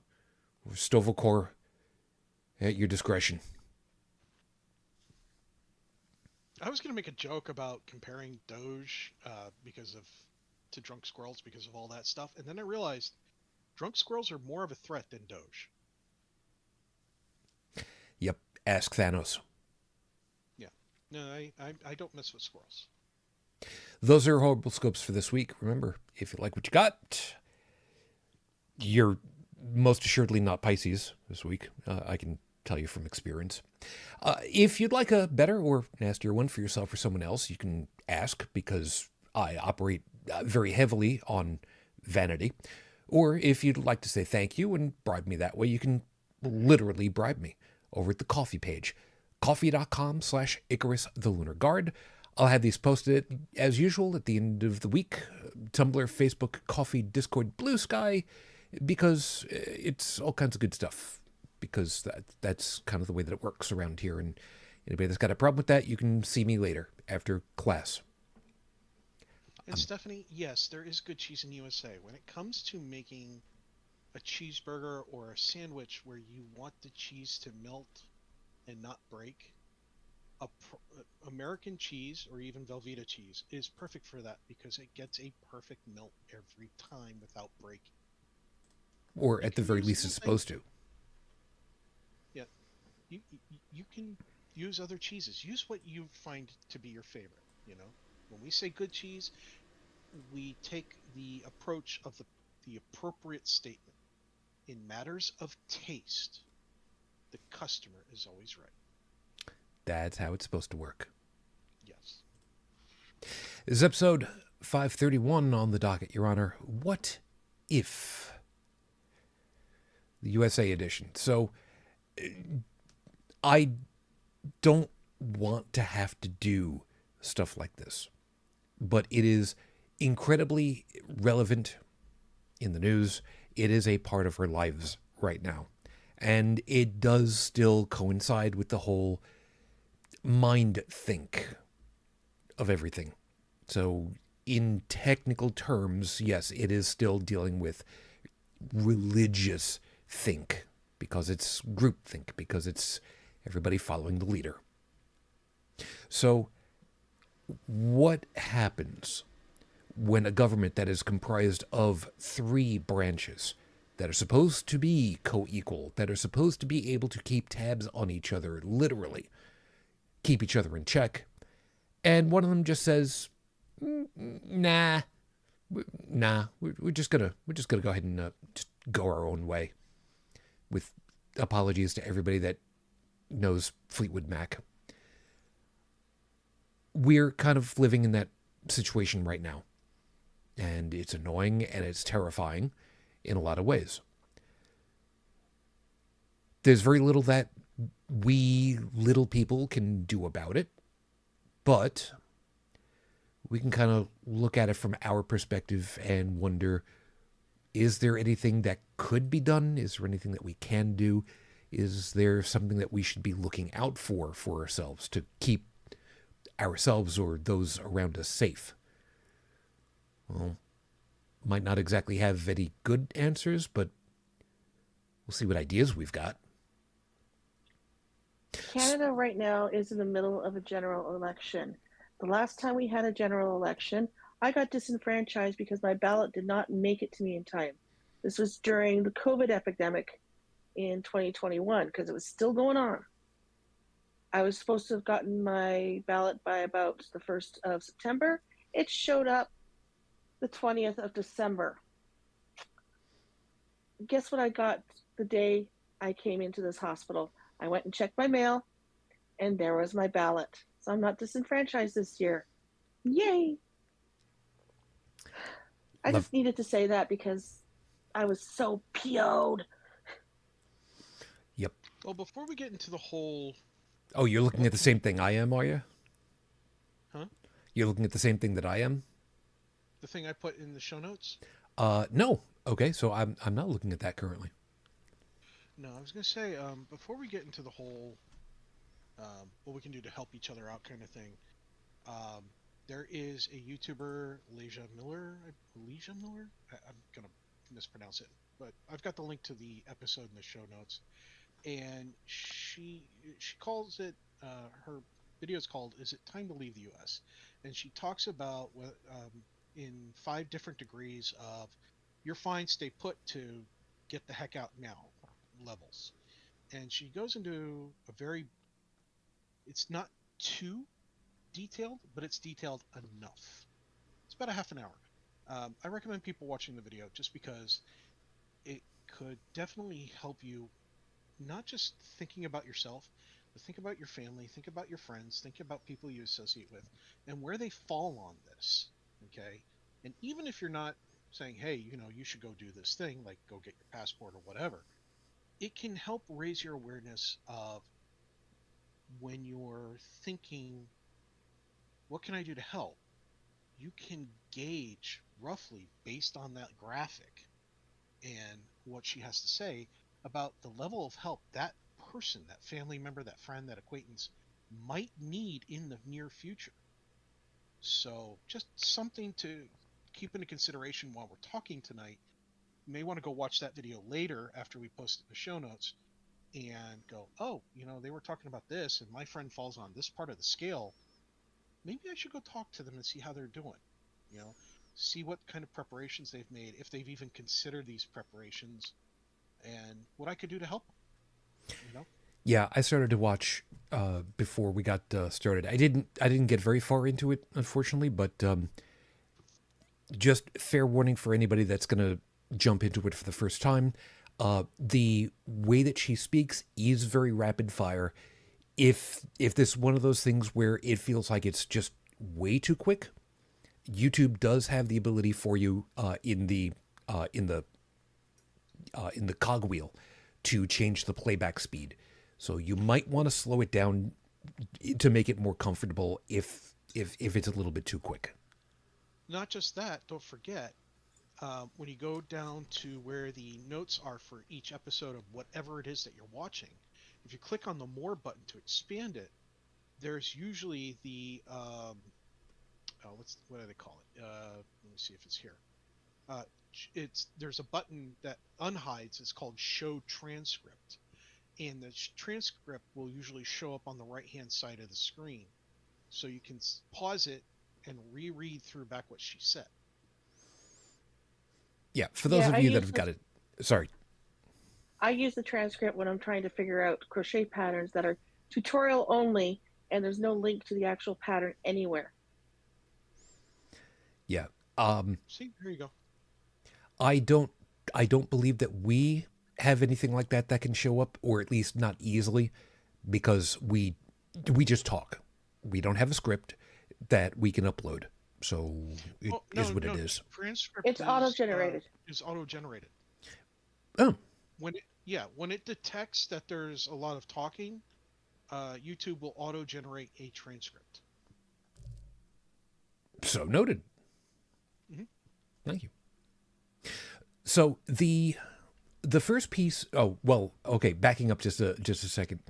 or Sto-vo-kor at your discretion. I was going to make a joke about comparing Doge to drunk squirrels because of all that stuff, and then I realized drunk squirrels are more of a threat than Doge. Yep, ask Thanos. Yeah, no, I don't mess with squirrels. Those are horrible scopes for this week. Remember, if you like what you got, you're most assuredly not Pisces this week. I can tell you from experience. If you'd like a better or nastier one for yourself or someone else, you can ask, because I operate very heavily on vanity. Or if you'd like to say thank you and bribe me that way, you can literally bribe me over at the coffee page, coffee.com/Icarus the Lunar Guard. I'll have these posted as usual at the end of the week. Tumblr, Facebook, Coffee, Discord, Blue Sky, because it's all kinds of good stuff. Because that's kind of the way that it works around here. And anybody that's got a problem with that, you can see me later after class. And Stephanie, yes, there is good cheese in the U.S.A. When it comes to making a cheeseburger or a sandwich where you want the cheese to melt and not break, American cheese or even Velveeta cheese is perfect for that because it gets a perfect melt every time without breaking. or You at the can very use least little it's things. supposed to. Yeah, you can use other cheeses. Use what you find to be your favorite. You know, when we say good cheese, we take the approach of the appropriate statement. In matters of taste, the customer is always right. That's how it's supposed to work. Yes. This is episode 531 on the docket, Your Honor. What if? The U.S.A. edition. So, I don't want to have to do stuff like this, but it is incredibly relevant in the news. It is a part of our lives right now. And it does still coincide with the whole mind think of everything. So, in technical terms, yes, it is still dealing with religious think because it's group think, because it's everybody following the leader. So, what happens when a government that is comprised of three branches that are supposed to be co-equal, that are supposed to be able to keep tabs on each other, literally keep each other in check, and one of them just says, "Nah, we're just gonna go ahead and just go our own way," with apologies to everybody that knows Fleetwood Mac. We're kind of living in that situation right now. And it's annoying and it's terrifying in a lot of ways. There's very little that we little people can do about it, but we can kind of look at it from our perspective and wonder, is there anything that could be done? Is there anything that we can do? Is there something that we should be looking out for ourselves to keep ourselves or those around us safe? Well, might not exactly have any good answers, but we'll see what ideas we've got. Canada right now is in the middle of a general election. The last time we had a general election, I got disenfranchised because my ballot did not make it to me in time. This was during the COVID epidemic in 2021 because it was still going on. I was supposed to have gotten my ballot by about the 1st of September. It showed up the 20th of December. Guess what I got the day I came into this hospital? I went and checked my mail, and there was my ballot. So I'm not disenfranchised this year. Yay! I just needed to say that because I was so PO'd. Yep. Well, before we get into the whole, Oh, you're looking at the same thing I am, are you? huh? You're looking at the same thing that I am? The thing I put in the show notes? No. Okay, so I'm not looking at that currently. No, I was gonna say, before we get into the whole, what we can do to help each other out kind of thing, there is a YouTuber, LeejaMiller. LeejaMiller? I'm gonna mispronounce it, but I've got the link to the episode in the show notes, and she calls it, her video is called "Is It Time to Leave the U.S.?" and she talks about what, in 5 different degrees of "you're fine, stay put" to "get the heck out now" levels. And she goes into a very, it's not too detailed, but it's detailed enough. It's about a half an hour. I recommend people watching the video just because it could definitely help you, not just thinking about yourself, but think about your family, think about your friends, think about people you associate with, and where they fall on this. Okay? And even if you're not saying, hey, you should go do this thing, like go get your passport or whatever, it can help raise your awareness of when you're thinking, what can I do to help? You can gauge roughly based on that graphic and what she has to say about the level of help that person, that family member, that friend, that acquaintance might need in the near future. So just something to keep into consideration while we're talking tonight. You may want to go watch that video later after we post it in the show notes and go, oh, they were talking about this and my friend falls on this part of the scale. Maybe I should go talk to them and see how they're doing. See what kind of preparations they've made, if they've even considered these preparations, and what I could do to help them. Yeah, I started to watch before we got started. I didn't get very far into it, unfortunately, but just fair warning for anybody that's going to jump into it for the first time. The way that she speaks is very rapid fire. If this is one of those things where it feels like it's just way too quick, YouTube does have the ability for you in the cogwheel to change the playback speed. So you might want to slow it down to make it more comfortable if it's a little bit too quick. Not just that, don't forget, when you go down to where the notes are for each episode of whatever it is that you're watching, if you click on the More button to expand it, there's usually the what do they call it? Let me see if it's here. There's a button that unhides. It's called Show Transcript, and the transcript will usually show up on the right-hand side of the screen, so you can pause it and reread through back what she said. Yeah, for those of you that have got it. Sorry. I use the transcript when I'm trying to figure out crochet patterns that are tutorial only, and there's no link to the actual pattern anywhere. Yeah. See, there you go. I don't believe that we have anything like that can show up, or at least not easily, because we just talk. We don't have a script that we can upload. So it is what it is. Transcript it's auto-generated. It's auto-generated. Oh. When it detects that there's a lot of talking, YouTube will auto-generate a transcript. So noted. Mm-hmm. Thank you. So the first piece. Oh well. Okay. Backing up just a second.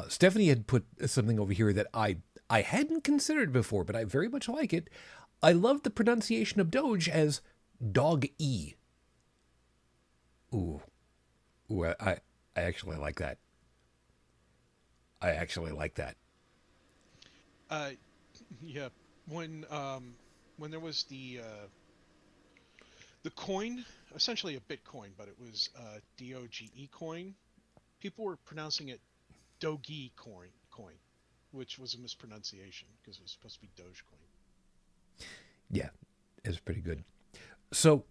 Stephanie had put something over here that I hadn't considered before, but I very much like it. I love the pronunciation of Doge as dog-e. Ooh, I actually like that. Yeah. When there was the coin, essentially a Bitcoin, but it was DOGE coin, people were pronouncing it Doge coin, which was a mispronunciation because it was supposed to be Dogecoin. Yeah, it's pretty good. So,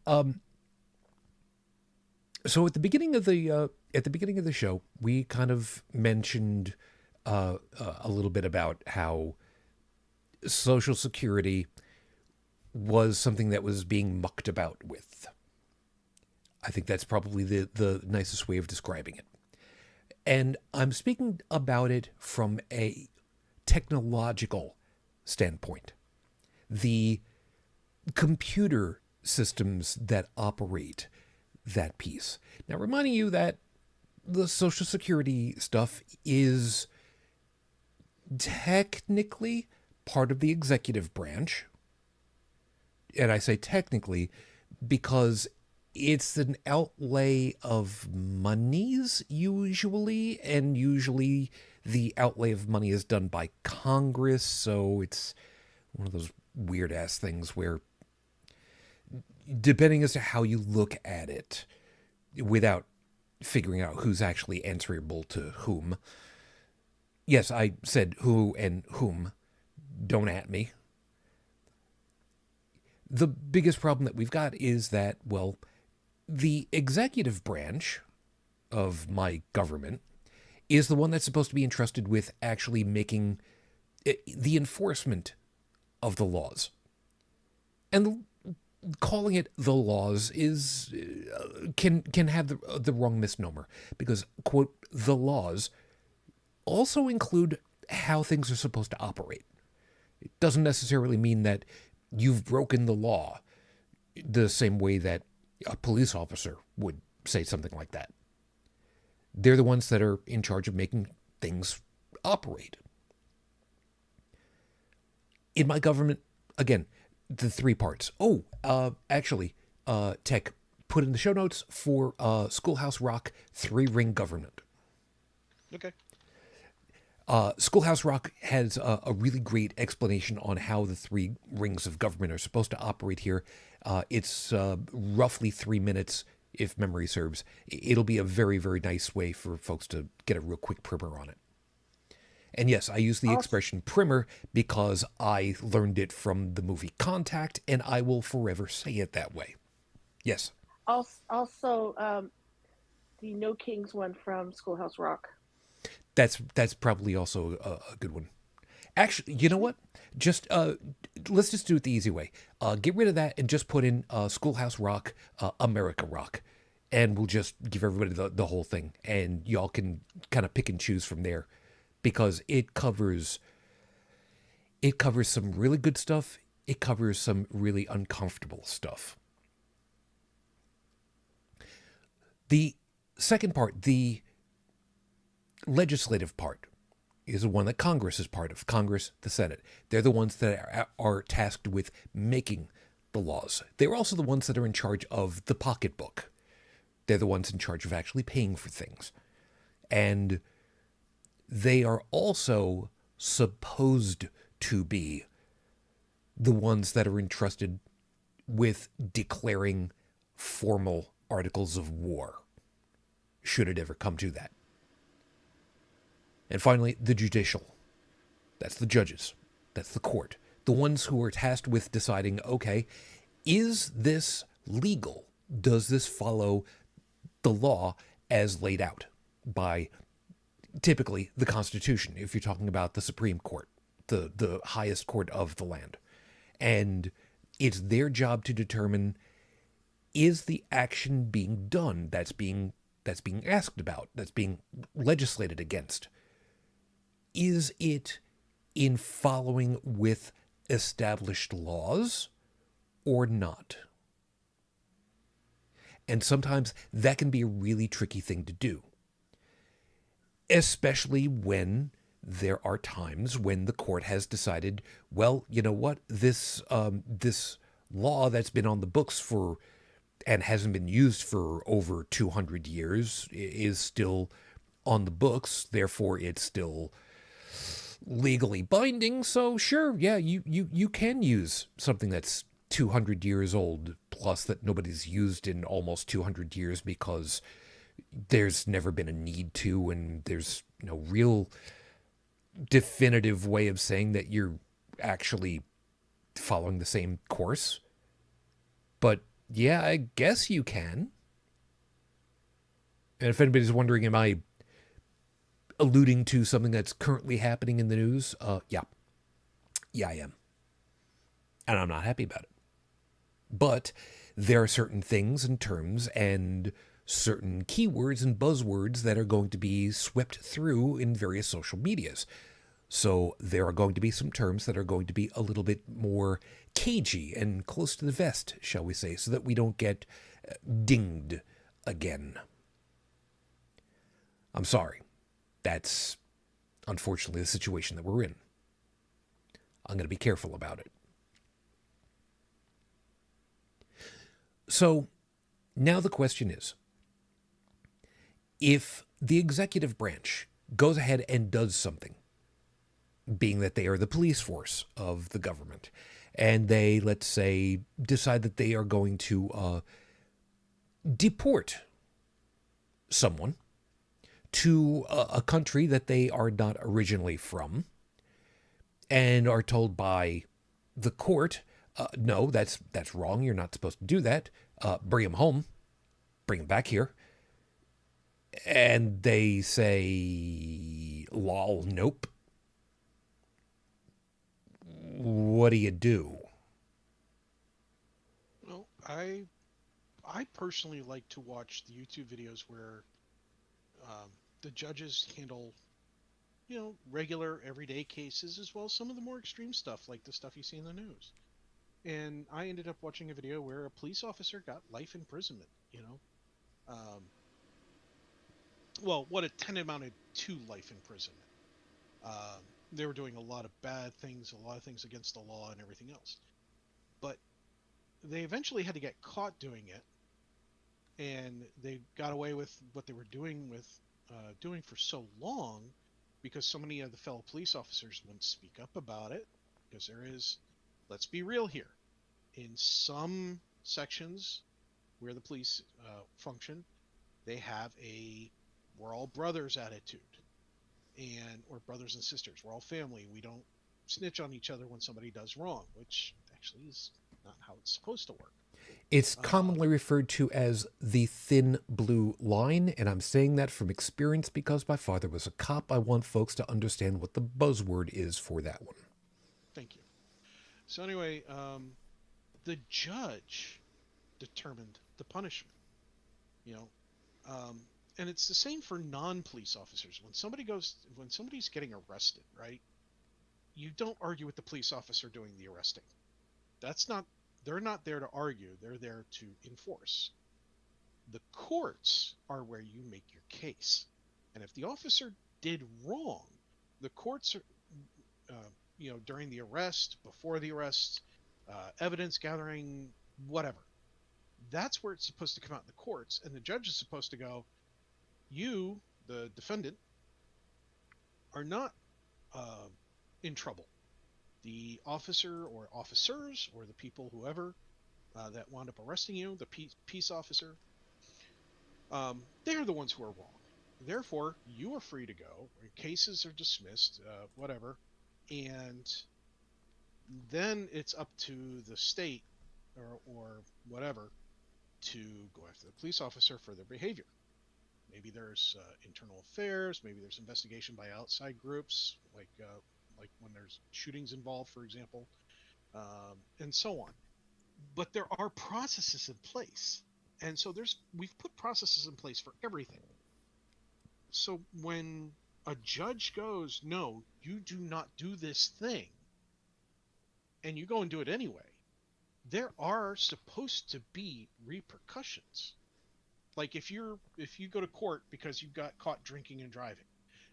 so at the beginning of the show, we kind of mentioned a little bit about how Social Security was something that was being mucked about with. I think that's probably the nicest way of describing it. And I'm speaking about it from a technological standpoint. The computer systems that operate that piece. Now, reminding you that the Social Security stuff is technically part of the executive branch. And I say technically because it's an outlay of monies usually, and usually the outlay of money is done by Congress, so it's one of those weird-ass things where, depending as to how you look at it, without figuring out who's actually answerable to whom. Yes, I said who and whom. Don't at me. The biggest problem that we've got is that, well, the executive branch of my government is the one that's supposed to be entrusted with actually making the enforcement of the laws. And calling it the laws is can have the wrong misnomer, because, quote, the laws also include how things are supposed to operate. It doesn't necessarily mean that you've broken the law the same way that a police officer would say something like that. They're the ones that are in charge of making things operate. In my government, again, the three parts. Oh, actually, Tech, put in the show notes for Schoolhouse Rock 3-ring government. Okay. Schoolhouse Rock has a really great explanation on how the 3 rings of government are supposed to operate here. It's roughly 3 minutes. if memory serves. It'll be a very, very nice way for folks to get a real quick primer on it. And yes, I use the Also, expression primer because I learned it from the movie Contact, and I will forever say it that way. Yes, also, the No Kings one from Schoolhouse Rock. that's probably also a good one. Actually, you know what? Just let's just do it the easy way. Get rid of that and just put in Schoolhouse Rock, America Rock, and we'll just give everybody the whole thing, and y'all can kind of pick and choose from there, because it covers some really good stuff. It covers some really uncomfortable stuff. The second part, the legislative part, is the one that Congress is part of. Congress, the Senate. They're the ones that are tasked with making the laws. They're also the ones that are in charge of the pocketbook. They're the ones in charge of actually paying for things. And they are also supposed to be the ones that are entrusted with declaring formal articles of war, should it ever come to that. And finally, the judicial. That's the judges. That's the court. The ones who are tasked with deciding, okay, is this legal? Does this follow the law as laid out by typically the Constitution, if you're talking about the Supreme Court, the highest court of the land? And it's their job to determine, is the action being done that's being asked about, that's being legislated against, is it in following with established laws or not? And sometimes that can be a really tricky thing to do, especially when there are times when the court has decided, well, you know what, this law that's been on the books for and hasn't been used for over 200 years is still on the books, therefore it's still legally binding. So sure, yeah, you can use something that's 200 years old, plus that nobody's used in almost 200 years because there's never been a need to, and there's no real definitive way of saying that you're actually following the same course. But yeah, I guess you can. And if anybody's wondering, am I alluding to something that's currently happening in the news? Yeah, I am. And I'm not happy about it. But there are certain things and terms and certain keywords and buzzwords that are going to be swept through in various social medias. So there are going to be some terms that are going to be a little bit more cagey and close to the vest, shall we say, so that we don't get dinged again. I'm sorry. That's unfortunately the situation that we're in. I'm going to be careful about it. So now the question is, if the executive branch goes ahead and does something, being that they are the police force of the government, and they, let's say, decide that they are going to deport someone to a country that they are not originally from, and are told by the court, no, that's wrong, you're not supposed to do that, bring him home, bring him back here, and they say, lol, nope. What do you do? Well, I personally like to watch the YouTube videos where the judges handle, regular everyday cases as well as some of the more extreme stuff, like the stuff you see in the news. And I ended up watching a video where a police officer got life imprisonment. Well, what it amounted to life imprisonment. They were doing a lot of bad things, a lot of things against the law and everything else. But they eventually had to get caught doing it, and they got away with what they were doing for so long because so many of the fellow police officers wouldn't speak up about it. Because let's be real here, in some sections where the police function, they have a we're all brothers attitude, and or brothers and sisters. We're all family. We don't snitch on each other when somebody does wrong, which actually is not how it's supposed to work. It's Uh, commonly referred to as the thin blue line, and I'm saying that from experience because my father was a cop. I want folks to understand what the buzzword is for that one. Thank you. So anyway, the judge determined the punishment. You know, um, and it's the same for non-police officers. When somebody's getting arrested, right? You don't argue with the police officer doing the arresting. That's not. They're not there to argue. They're there to enforce. The courts are where you make your case. And if the officer did wrong, the courts are, during the arrest, before the arrest, evidence gathering, whatever. That's where it's supposed to come out in the courts, and the judge is supposed to go, you, the defendant, are not uh, in trouble. The officer or officers or the people, whoever that wound up arresting you, the peace officer, they're the ones who are wrong. Therefore, you are free to go. Cases are dismissed, whatever, and then it's up to the state or whatever to go after the police officer for their behavior. Maybe there's internal affairs. Maybe there's investigation by outside groups, like when there's shootings involved, for example, and so on. But there are processes in place, and so we've put processes in place for everything. So when a judge goes, no, you do not do this thing, and you go and do it anyway, there are supposed to be repercussions. Like if you go to court because you got caught drinking and driving,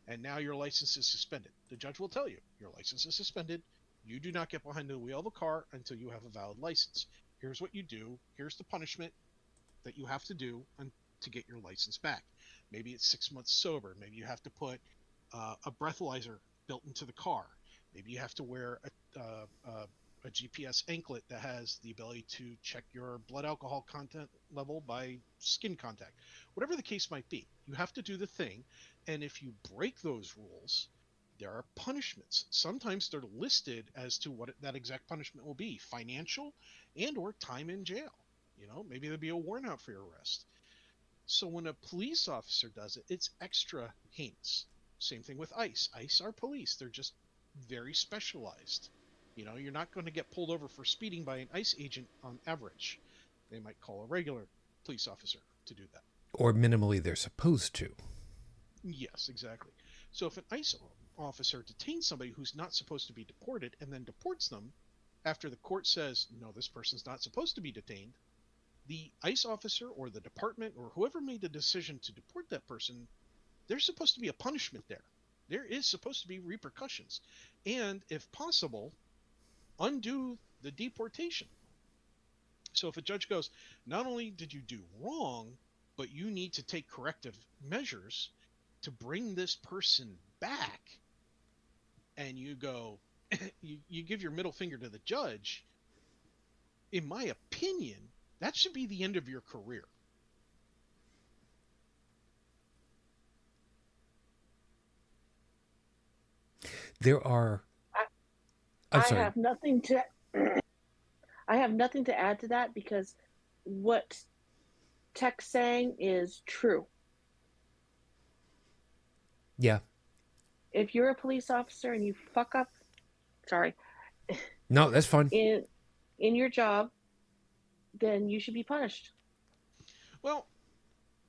and now your license is suspended, the judge will tell you your license is suspended. You do not get behind the wheel of a car until you have a valid license. Here's what you do. Here's the punishment that you have to do to get your license back. Maybe it's 6 months sober. Maybe you have to put a breathalyzer built into the car. Maybe you have to wear a GPS anklet that has the ability to check your blood alcohol content level by skin contact. Whatever the case might be, you have to do the thing. And if you break those rules, there are punishments. Sometimes they're listed as to what that exact punishment will be: financial and or time in jail. Maybe there'll be a warrant out for your arrest. So when a police officer does it, it's extra heinous. Same thing with ICE. ICE are police. They're just very specialized. You're not going to get pulled over for speeding by an ICE agent on average. They might call a regular police officer to do that. Or minimally, they're supposed to. Yes, exactly. So if an ICE officer detains somebody who's not supposed to be deported and then deports them after the court says, no, this person's not supposed to be detained, the ICE officer or the department or whoever made the decision to deport that person, there's supposed to be a punishment there. There is supposed to be repercussions. And if possible, undo the deportation. So if a judge goes, not only did you do wrong, but you need to take corrective measures to bring this person back, and you go, you give your middle finger to the judge, in my opinion, that should be the end of your career. There are. I'm sorry. I have nothing to add to that because what Tech's saying is true. Yeah. If you're a police officer and you fuck up, No, that's fine. in your job, then you should be punished. Well,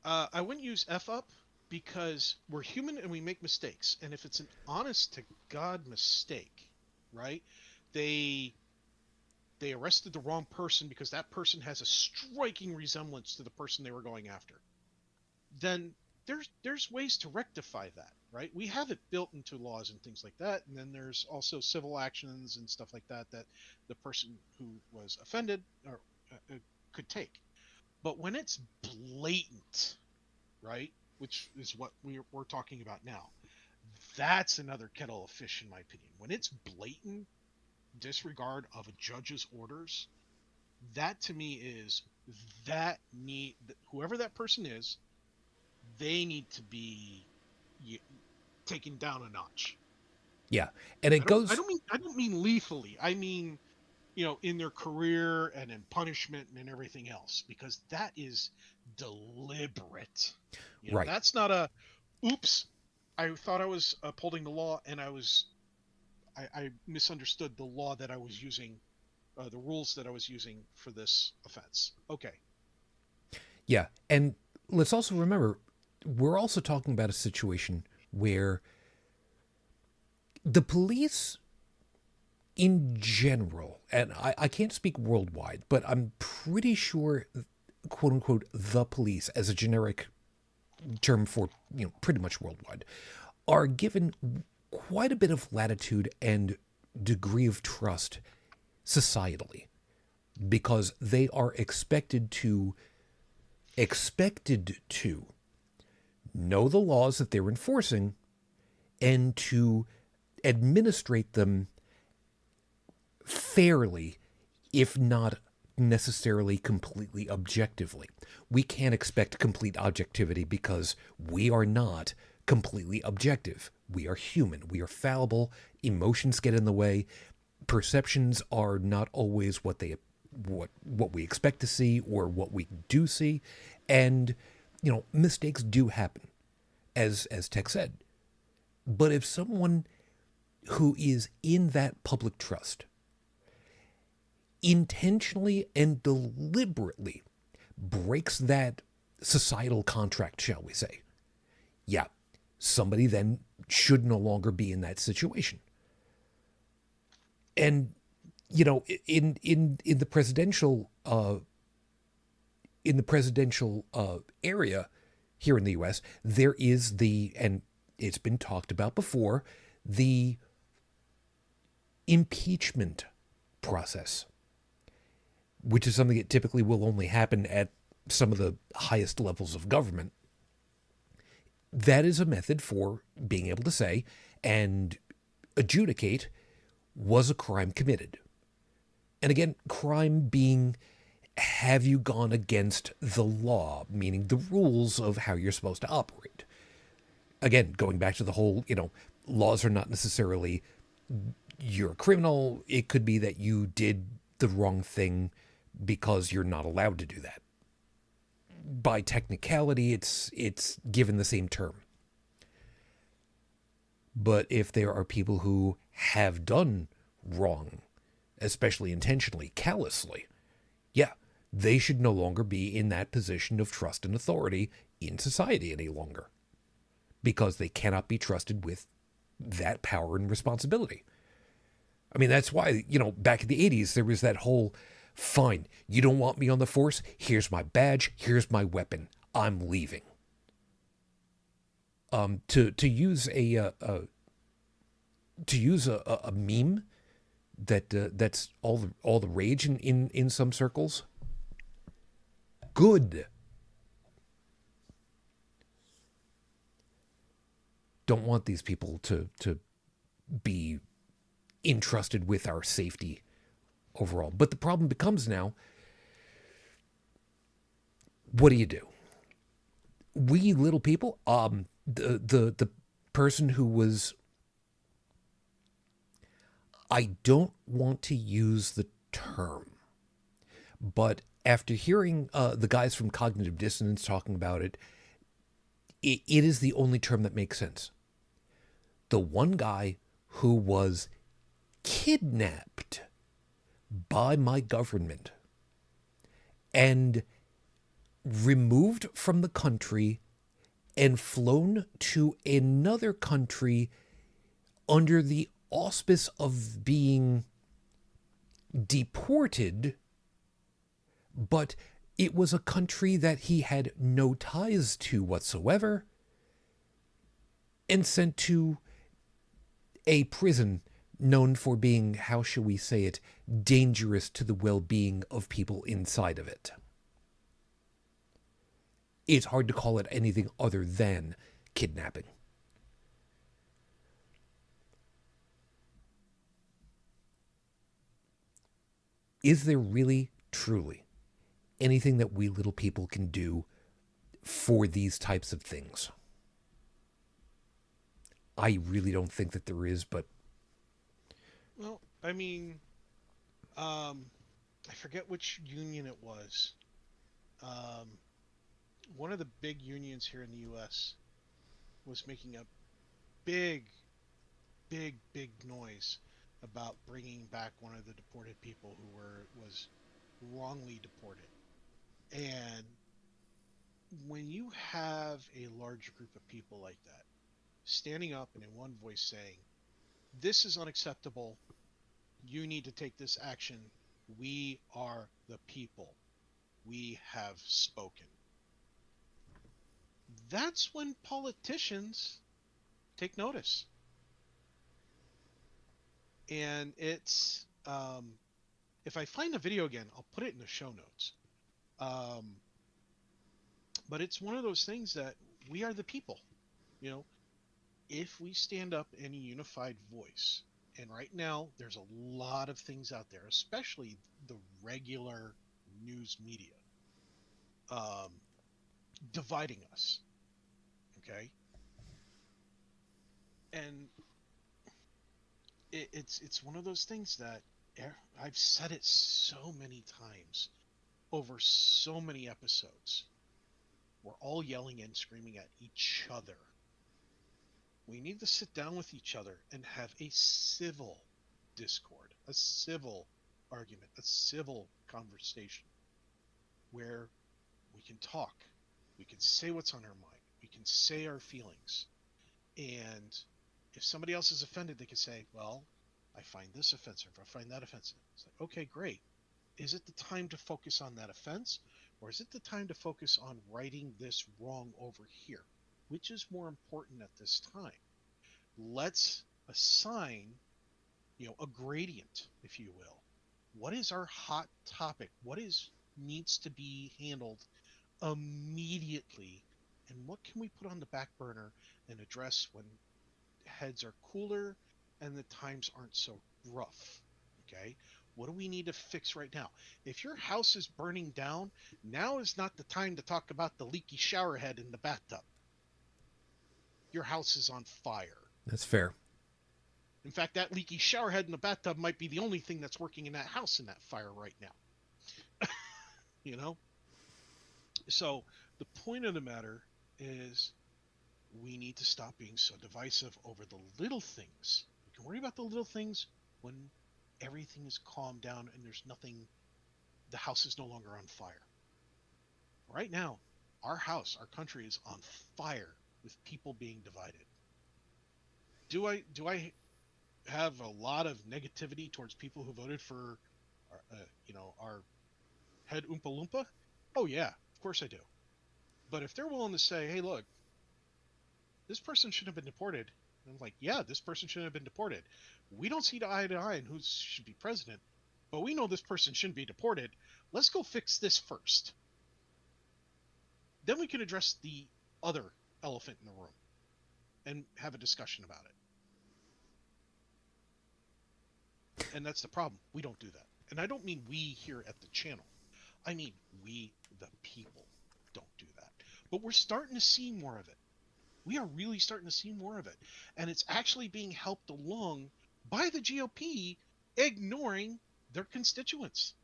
I wouldn't use F up because we're human and we make mistakes. And if it's an honest to God mistake, right? They arrested the wrong person because that person has a striking resemblance to the person they were going after. Then there's ways to rectify that, right? We have it built into laws and things like that. And then there's also civil actions and stuff like that the person who was offended or could take. But when it's blatant, right, which is what we're talking about now, that's another kettle of fish, in my opinion. When it's blatant disregard of a judge's orders, that to me is whoever that person is, they need to be taken down a notch. Yeah. And it goes, I don't mean lethally. I mean, in their career and in punishment and in everything else, because that is deliberate. right. That's not a oops. I thought I was upholding the law, and I misunderstood the law that I was using, the rules that I was using for this offense. Okay. Yeah. And let's also remember, we're also talking about a situation where the police in general, and I can't speak worldwide, but I'm pretty sure, quote unquote, the police as a generic term for, pretty much worldwide, are given quite a bit of latitude and degree of trust societally, because they are expected to know the laws that they're enforcing and to administrate them fairly, if not necessarily completely objectively. We can't expect complete objectivity because we are not completely objective. We are human. We are fallible. Emotions get in the way. Perceptions are not always what we expect to see or what we do see. And, mistakes do happen, as Tech said. But if someone who is in that public trust intentionally and deliberately breaks that societal contract, shall we say, yeah, somebody then should no longer be in that situation. And in the presidential area here in the U.S., there is and it's been talked about before, the impeachment process, which is something that typically will only happen at some of the highest levels of government. That is a method for being able to say and adjudicate, was a crime committed? And again, crime being, have you gone against the law, meaning the rules of how you're supposed to operate? Again, going back to the whole, laws are not necessarily you're a criminal. It could be that you did the wrong thing because you're not allowed to do that. By technicality, it's given the same term. But if there are people who have done wrong, especially intentionally, callously, yeah, they should no longer be in that position of trust and authority in society any longer, because they cannot be trusted with that power and responsibility. I mean, that's why, back in the 80s, there was that whole, fine, you don't want me on the force, here's my badge, here's my weapon, I'm leaving. To use a meme that's all the rage in some circles. Good. Don't want these people to be entrusted with our safety overall. But the problem becomes now, what do you do? We little people, the person who was, I don't want to use the term, but after hearing the guys from Cognitive Dissonance talking about it, it is the only term that makes sense. The one guy who was kidnapped by my government and removed from the country and flown to another country under the auspice of being deported, but it was a country that he had no ties to whatsoever, and sent to a prison known for being, how shall we say it, dangerous to the well-being of people inside of it. It's hard to call it anything other than kidnapping. Is there really, truly, anything that we little people can do for these types of things? I really don't think that there is, but Well, I mean, I forget which union it was. Um, One of the big unions here in the U.S. was making a big, big noise about bringing back one of the deported people who was wrongly deported. And when you have a large group of people like that standing up and in one voice saying, "This is unacceptable. You need to take this action. We are the people. We have spoken." That's when politicians take notice. And if I find the video again, I'll put it in the show notes. Um, but it's one of those things that we are the people. You know, if we stand up in a unified voice, and right now there's a lot of things out there, especially the regular news media, um, dividing us. Okay, and it's one of those things that I've said it so many times over so many episodes. We're all yelling and screaming at each other. We need to sit down with each other and have a civil discord, a civil argument, a civil conversation where we can talk, we can say what's on our mind, we can say our feelings. And if somebody else is offended, they can say, "Well, I find this offensive, I find that offensive." It's like, okay, great. Is it the time to focus on that offense, or is it the time to focus on righting this wrong over here? Which is more important at this time? Let's assign, a gradient, if you will. What is our hot topic? What is needs to be handled immediately, and what can we put on the back burner and address when heads are cooler and the times aren't so rough? Okay, what do we need to fix right now? If your house is burning down, now is not the time to talk about the leaky shower head in the bathtub. Your house is on fire. that's fair. In fact, that leaky shower head in the bathtub might be the only thing that's working in that house in that fire right now. you know So the point of the matter is we need to stop being so divisive over the little things. We can worry about the little things when everything is calmed down and there's nothing, the house is no longer on fire. Right now, our house, our country is on fire with people being divided. Do I have a lot of negativity towards people who voted for, our head Oompa Loompa? Oh yeah, of course I do. But if they're willing to say, "Hey, look, this person shouldn't have been deported," and I'm like, "Yeah, this person shouldn't have been deported. We don't see eye to eye on who should be president, but we know this person shouldn't be deported. Let's go fix this first. Then we can address the other elephant in the room and have a discussion about it." And that's the problem. We don't do that. And I don't mean we here at the channel. I mean we, the people, don't do that. But we're starting to see more of it. We are really starting to see more of it. And it's actually being helped along by the GOP ignoring their constituents.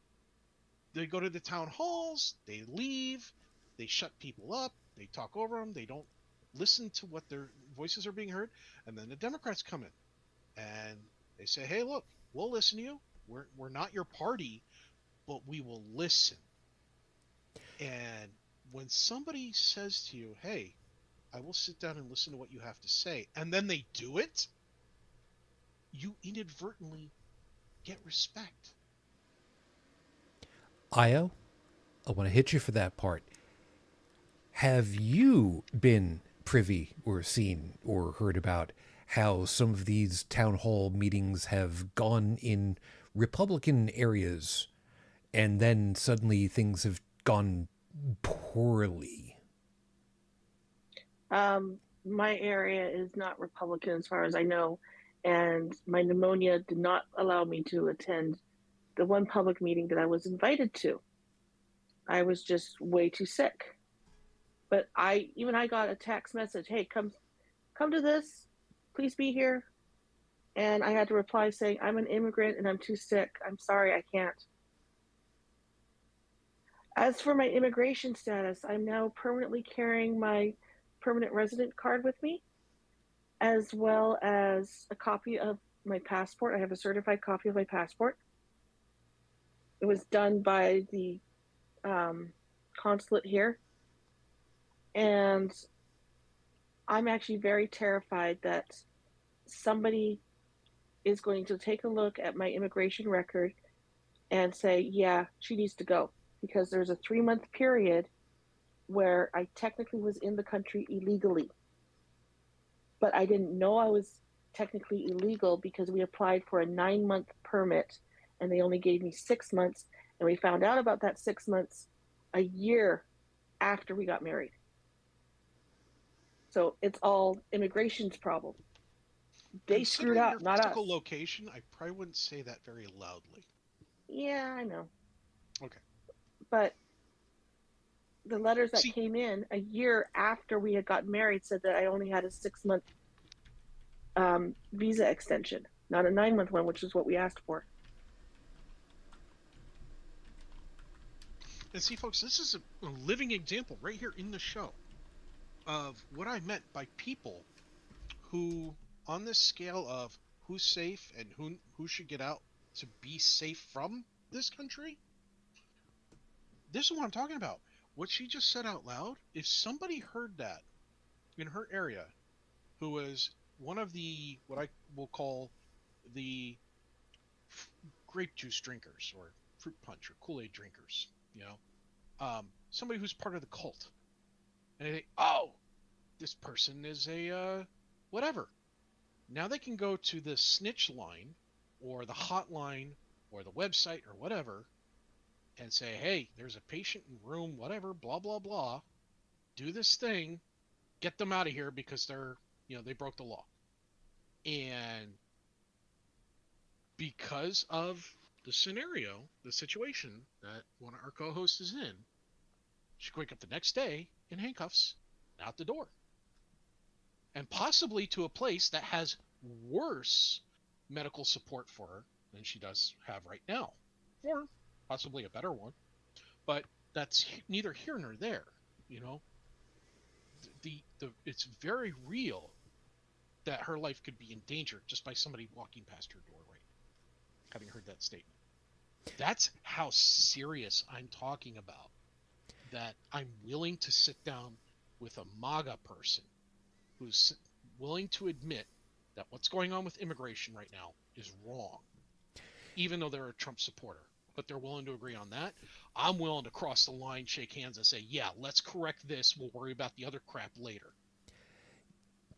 They go to the town halls, they leave, they shut people up, they talk over them, they don't listen to what their voices are being heard. And then the Democrats come in and they say, "Hey, look, we'll listen to you. We're not your party, but we will listen." And when somebody says to you, "Hey, I will sit down and listen to what you have to say," and then they do it, you inadvertently get respect. Io, I want to hit you for that part. Have you been privy or seen or heard about how some of these town hall meetings have gone in Republican areas and then suddenly things have gone poorly? My area is not Republican as far as I know, and my pneumonia did not allow me to attend the one public meeting that I was invited to. I was just way too sick. But I got a text message, hey, come to this, please be here. And I had to reply saying, I'm an immigrant and I'm too sick. I'm sorry, I can't. As for my immigration status, I'm now permanently carrying my permanent resident card with me, as well as a copy of my passport. I have a certified copy of my passport. It was done by the consulate here. And I'm actually very terrified that somebody is going to take a look at my immigration record and say, yeah, she needs to go, because there's a 3-month period where I technically was in the country illegally. But I didn't know I was technically illegal because we applied for a 9-month permit and they only gave me 6 months. And we found out about that 6 months a year after we got married. So it's all immigration's problem. They screwed up, not us. Considering your physical location, I probably wouldn't say that very loudly. Yeah, I know. Okay. But the letters that came in a year after we had gotten married said that I only had a 6-month visa extension, not a 9-month one, which is what we asked for. And see, folks, this is a living example right here in the show of what I meant by people who, on this scale of who's safe and who should get out to be safe from this country, this is what I'm talking about. What she just said out loud, if somebody heard that in her area, who was one of the, what I will call the grape juice drinkers or fruit punch or Kool-Aid drinkers, somebody who's part of the cult, and they think, oh, this person is a whatever. Now they can go to the snitch line or the hotline or the website or whatever and say, hey, there's a patient in room whatever, blah blah blah, do this thing, get them out of here because they're, they broke the law. And because of the scenario, the situation that one of our co-hosts is in, she could wake up the next day in handcuffs, out the door, and possibly to a place that has worse medical support for her than she does have right now, or possibly a better one. But that's neither here nor there. It's very real that her life could be endangered just by somebody walking past her doorway, having heard that statement. That's how serious I'm talking about. That I'm willing to sit down with a MAGA person who's willing to admit that what's going on with immigration right now is wrong, even though they're a Trump supporter. But they're willing to agree on that. I'm willing to cross the line, shake hands, and say, yeah, let's correct this. We'll worry about the other crap later.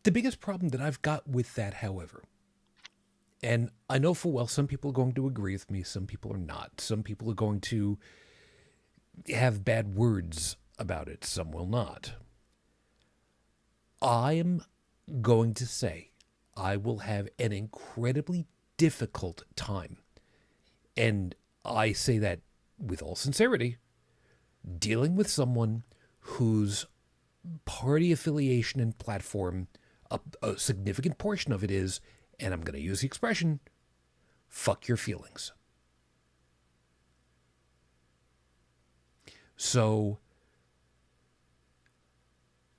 The biggest problem that I've got with that, however, and I know full well some people are going to agree with me, some people are not. Some people are going to have bad words about it, some will not. I'm going to say I will have an incredibly difficult time, and I say that with all sincerity, dealing with someone whose party affiliation and platform, a significant portion of it is, and I'm going to use the expression, fuck your feelings. So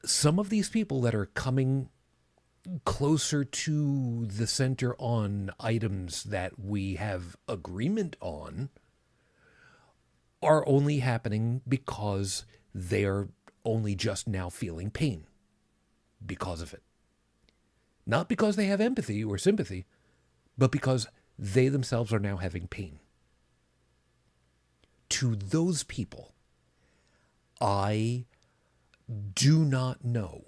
some of these people that are coming closer to the center on items that we have agreement on are only happening because they are only just now feeling pain because of it. Not because they have empathy or sympathy, but because they themselves are now having pain. To those people, I do not know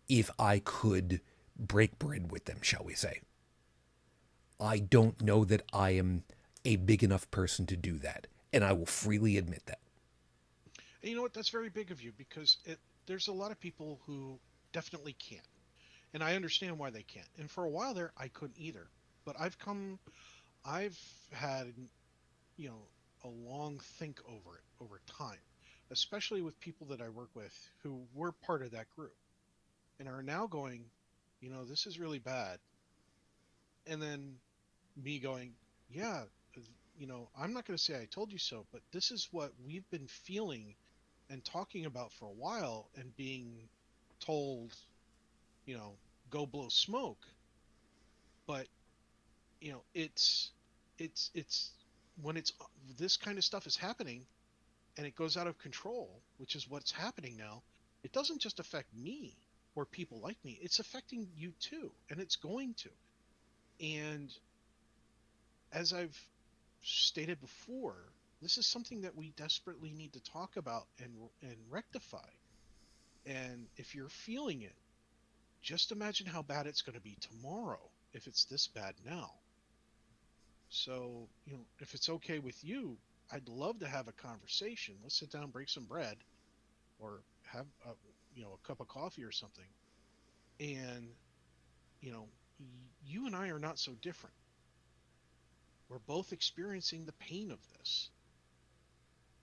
if I could break bread with them, shall we say. I don't know that I am a big enough person to do that, and I will freely admit that. And you know what? That's very big of you, because there's a lot of people who definitely can't. And I understand why they can't. And for a while there, I couldn't either. But I've had, a long think over it over time, especially with people that I work with who were part of that group and are now going, this is really bad. And then me going, yeah, I'm not going to say I told you so, but this is what we've been feeling and talking about for a while and being told, you know, go blow smoke. But, it's when it's this kind of stuff is happening and it goes out of control, which is what's happening now, it doesn't just affect me or people like me, it's affecting you too, and it's going to. And as I've stated before, this is something that we desperately need to talk about and rectify. And if you're feeling it, just imagine how bad it's going to be tomorrow if it's this bad now. So, if it's okay with you, I'd love to have a conversation. Let's sit down, break some bread, or have a cup of coffee or something. And, you know, you and I are not so different. We're both experiencing the pain of this.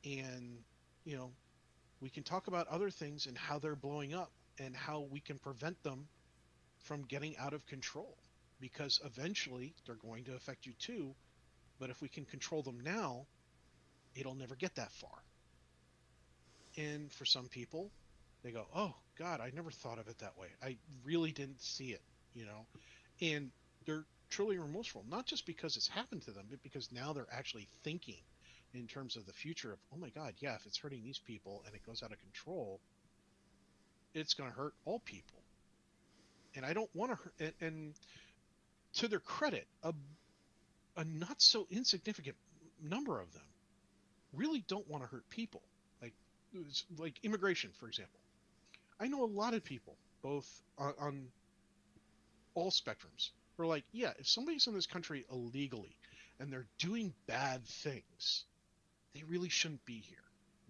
And, you know, we can talk about other things and how they're blowing up and how we can prevent them from getting out of control. Because eventually they're going to affect you too. But if we can control them now, it'll never get that far. And for some people, they go, oh, God, I never thought of it that way. I really didn't see it, you know? And they're truly remorseful, not just because it's happened to them, but because now they're actually thinking in terms of the future of, oh my God, yeah, if it's hurting these people and it goes out of control, it's going to hurt all people. And I don't want to hurt. And to their credit, a not so insignificant number of them really don't want to hurt people. Like immigration, for example. I know a lot of people, both on all spectrums, who are like, yeah, if somebody's in this country illegally and they're doing bad things, they really shouldn't be here.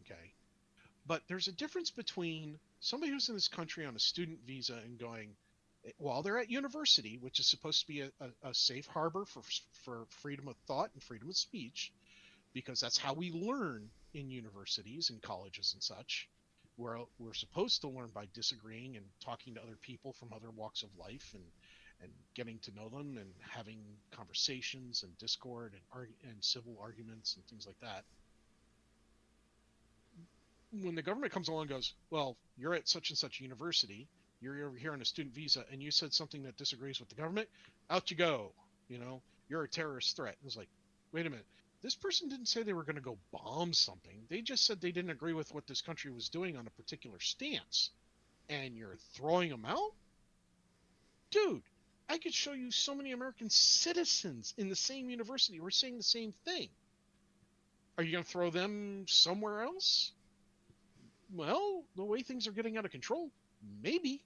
Okay. But there's a difference between somebody who's in this country on a student visa and going, while they're at university, which is supposed to be a safe harbor for freedom of thought and freedom of speech, because that's how we learn in universities and colleges and such. We're supposed to learn by disagreeing and talking to other people from other walks of life and getting to know them and having conversations and discord and civil arguments and things like that. When the government comes along and goes, well, you're at such and such university, you're over here on a student visa, and you said something that disagrees with the government, out you go. You're a terrorist threat. It's like, wait a minute. This person didn't say they were going to go bomb something. They just said they didn't agree with what this country was doing on a particular stance. And you're throwing them out? Dude, I could show you so many American citizens in the same university who are saying the same thing. Are you going to throw them somewhere else? Well, the way things are getting out of control, maybe.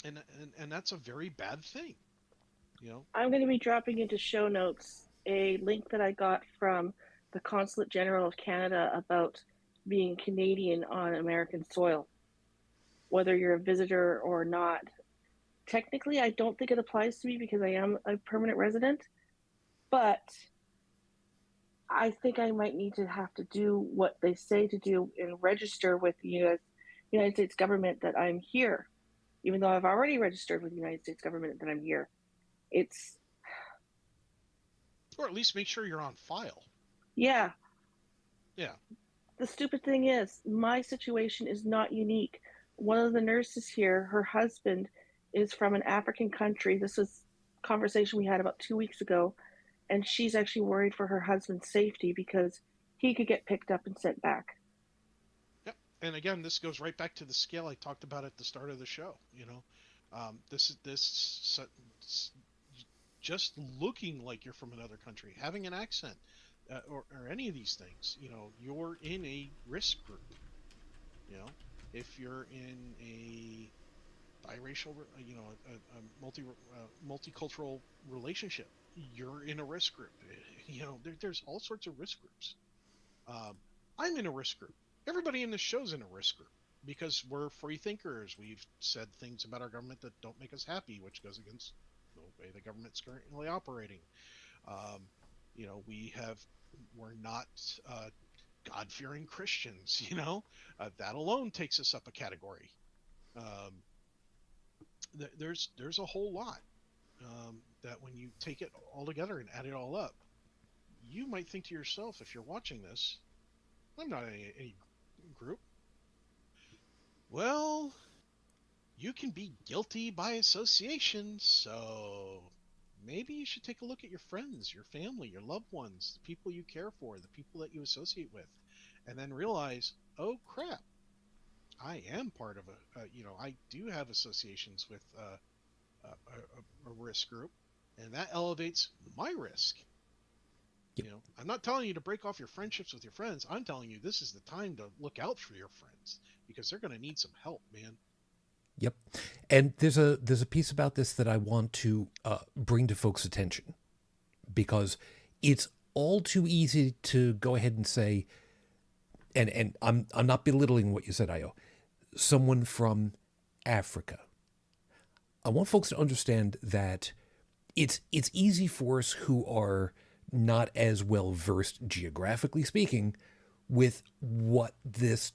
And that's a very bad thing. I'm going to be dropping into show notes a link that I got from the Consulate General of Canada about being Canadian on American soil, whether you're a visitor or not. Technically, I don't think it applies to me because I am a permanent resident, but I think I might need to have to do what they say to do and register with the United States government that I'm here, even though I've already registered with the United States government that I'm here. It's, or at least make sure you're on file. yeah. Yeah. The stupid thing is, my situation is not unique. One of the nurses here, her husband is from an African country. This was a conversation we had about 2 weeks ago, and she's actually worried for her husband's safety because he could get picked up and sent back. Yep. And again, this goes right back to the scale I talked about at the start of the show. This just looking like you're from another country, having an accent, or any of these things, you're in a risk group. If you're in a biracial, multicultural relationship, you're in a risk group. There's all sorts of risk groups. I'm in a risk group. Everybody in this show's in a risk group because we're free thinkers. We've said things about our government that don't make us happy, which goes against the way the government's currently operating. Um, we're not God-fearing Christians. That alone takes us up a category. Um, there's a whole lot that when you take it all together and add it all up, you might think to yourself, if you're watching this, I'm not in any group. Well, you can be guilty by association, so maybe you should take a look at your friends, your family, your loved ones, the people you care for, the people that you associate with, and then realize, oh crap, I am part of I do have associations with a risk group, and that elevates my risk. Yep. I'm not telling you to break off your friendships with your friends. I'm telling you this is the time to look out for your friends because they're going to need some help, man. Yep. And there's a piece about this that I want to bring to folks' attention, because it's all too easy to go ahead and say, and I'm not belittling what you said, Io, someone from Africa. I want folks to understand that it's easy for us who are not as well versed, geographically speaking, with what this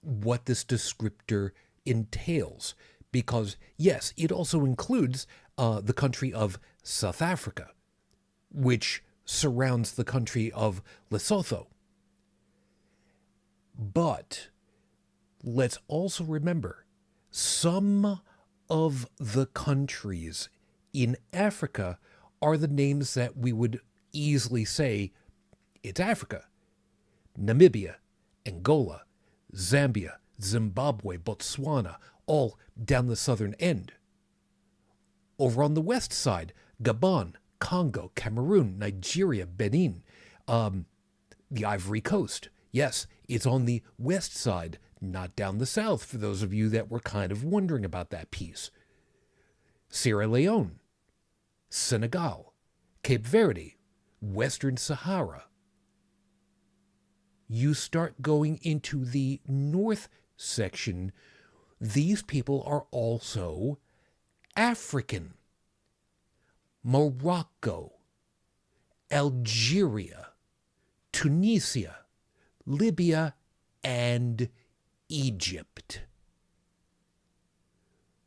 descriptor entails, because yes, it also includes the country of South Africa, which surrounds the country of Lesotho. But let's also remember, some of the countries in Africa are the names that we would easily say it's Africa. Namibia, Angola, Zambia, Zimbabwe, Botswana, all down the southern end. Over on the west side, Gabon, Congo, Cameroon, Nigeria, Benin, the Ivory Coast. Yes, it's on the west side, not down the south, for those of you that were kind of wondering about that piece. Sierra Leone, Senegal, Cape Verde, Western Sahara. You start going into the north section, these people are also African. Morocco, Algeria, Tunisia, Libya, and Egypt.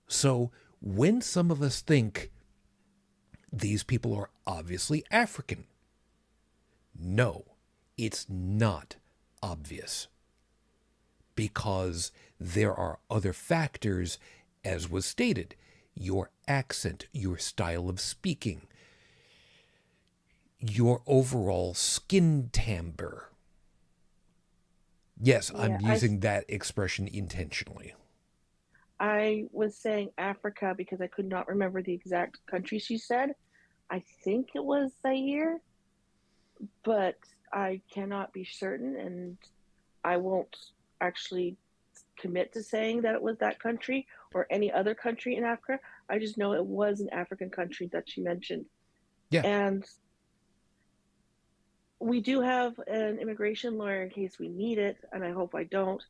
So when some of us think these people are obviously African, no, it's not obvious, because there are other factors, as was stated: your accent, your style of speaking, your overall skin timbre. Yes, Yeah, I'm using that expression intentionally. I was saying Africa because I could not remember the exact country she said. I think it was Zaire, but I cannot be certain, and I won't actually commit to saying that it was that country or any other country in Africa. I just know it was an African country that she mentioned. Yeah. And we do have an immigration lawyer in case we need it, and I hope I don't.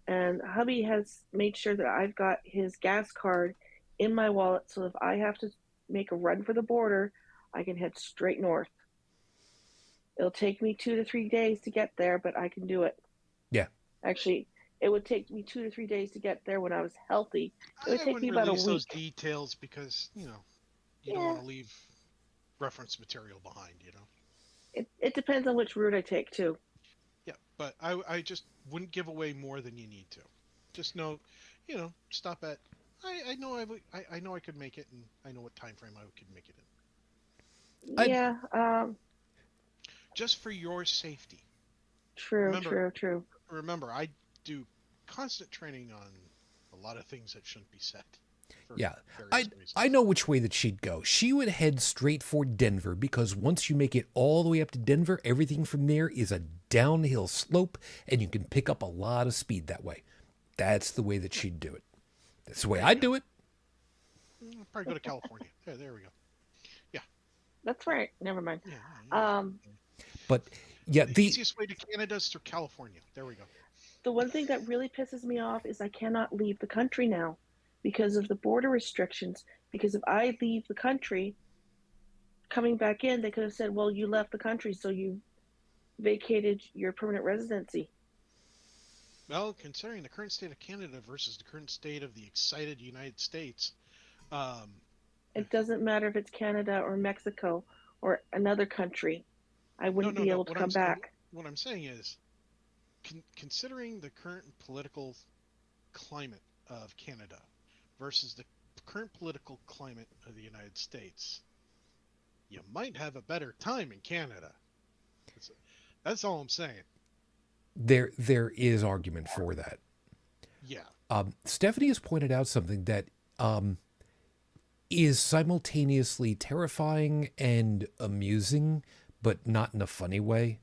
And hubby has made sure that I've got his gas card in my wallet, so if I have to make a run for the border, I can head straight north. It'll take me 2 to 3 days to get there, but I can do it. Yeah. Actually, it would take me 2 to 3 days to get there when I was healthy. It would take me about a release those week. details because you Yeah. don't want to leave reference material behind. It depends on which route I take too. Yeah, but I just wouldn't give away more than you need to. Just know, stop at. I know I know I could make it, and I know what time frame I could make it in. Yeah. Just for your safety. True. Remember, I do constant training on a lot of things that shouldn't be said. Yeah, I know which way that she'd go. She would head straight for Denver, because once you make it all the way up to Denver, everything from there is a downhill slope, and you can pick up a lot of speed that way. That's the way that she'd do it. That's the way I'd do it. I'll probably go to California. There we go. Yeah. That's right. Never mind. Yeah. But yeah, the easiest way to Canada is through California. There we go. The one thing that really pisses me off is I cannot leave the country now. because of the border restrictions. Because if I leave the country, coming back in, they could have said, well, you left the country, so you vacated your permanent residency. Well, considering the current state of Canada versus the current state of the excited United States, um, It doesn't matter if it's Canada or Mexico or another country. I wouldn't be no. able to come back. What I'm saying is, considering the current political climate of Canada versus the current political climate of the United States, you might have a better time in Canada. That's all I'm saying. There is argument for that. Yeah. Stephanie has pointed out something that is simultaneously terrifying and amusing, but not in a funny way.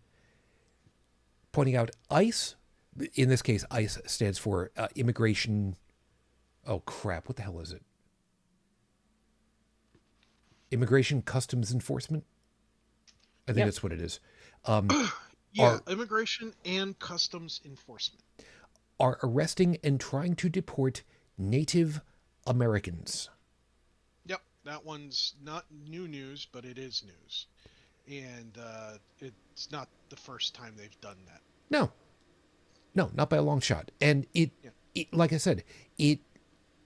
Pointing out ICE, in this case, ICE stands for Immigration. Oh, crap. What the hell is it? Immigration Customs Enforcement? I think that's what it is. Immigration and Customs Enforcement are arresting and trying to deport Native Americans. Yep, that one's not new news, but it is news. And it's not the first time they've done that. No, not by a long shot. And it like I said, it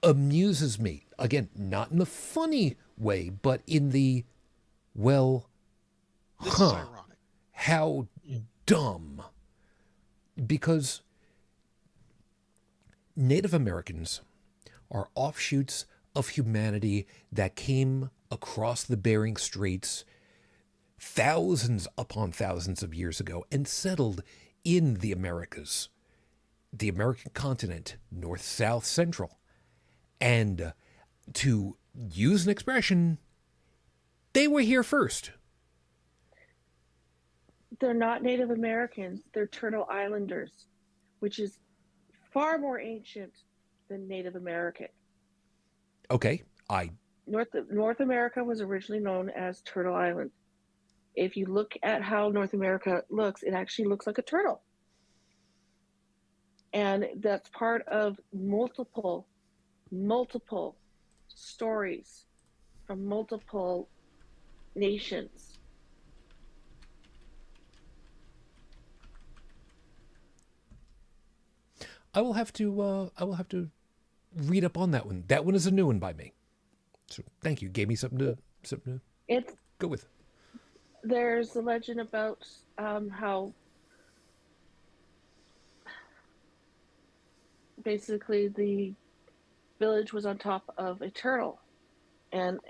amuses me. Again, not in the funny way, but in the, well, this is ironic. How dumb. Because Native Americans are offshoots of humanity that came across the Bering Straits thousands upon thousands of years ago and settled in the Americas, the American continent, north, south, central. And to use an expression, they were here first. They're not Native Americans, they're Turtle Islanders, which is far more ancient than Native American. Okay, North America was originally known as Turtle Island. If you look at how North America looks, it actually looks like a turtle. And that's part of multiple stories from multiple nations. I will have to read up on that one. That one is a new one by me. So thank you. Gave me something to go with. There's a legend about how basically the village was on top of a turtle, and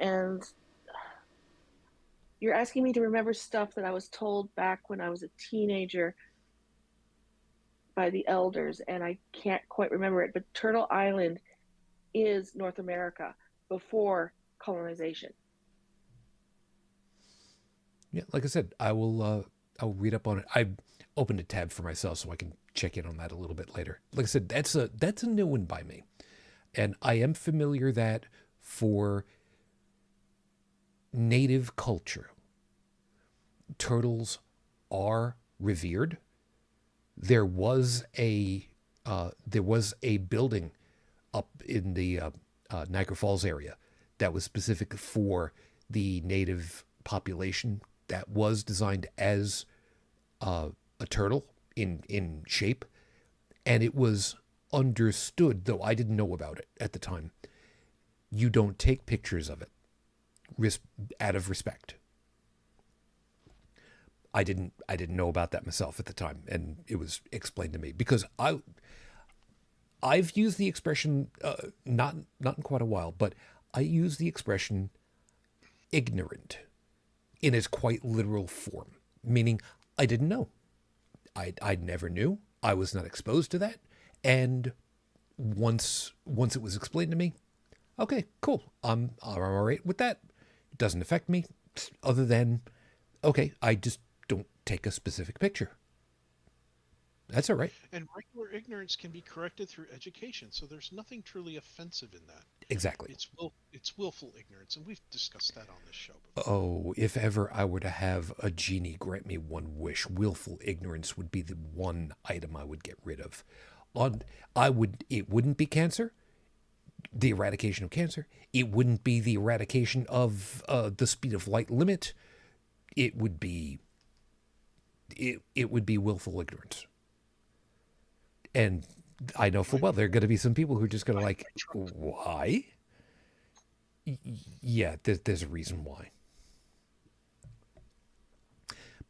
you're asking me to remember stuff that I was told back when I was a teenager by the elders, and I can't quite remember it, but Turtle Island is North America before colonization. Yeah, like I said, I'll read up on it. I opened a tab for myself so I can check in on that a little bit later. Like I said, that's a new one by me. And I am familiar that for native culture, turtles are revered. There was a building up in the Niagara Falls area that was specific for the native population that was designed as a turtle in shape, and it was understood, though I didn't know about it at the time, you don't take pictures of it out of respect. I didn't know about that myself at the time, and it was explained to me because I've used the expression not in quite a while, but I use the expression ignorant in its quite literal form, meaning I didn't know. I never knew. I was not exposed to that, and once it was explained to me, okay, cool. I'm all right with that. It doesn't affect me, other than okay, I just don't take a specific picture. That's all right. And regular ignorance can be corrected through education, so there's nothing truly offensive in that. Exactly. It's willful ignorance, and we've discussed that on this show before. Oh, if ever I were to have a genie grant me one wish, willful ignorance would be the one item I would get rid of. It wouldn't be cancer. the eradication of cancer. It wouldn't be the eradication of the speed of light limit. It would be it would be willful ignorance. And I know full well there are going to be some people who are just going to like, why? Yeah, there's a reason why.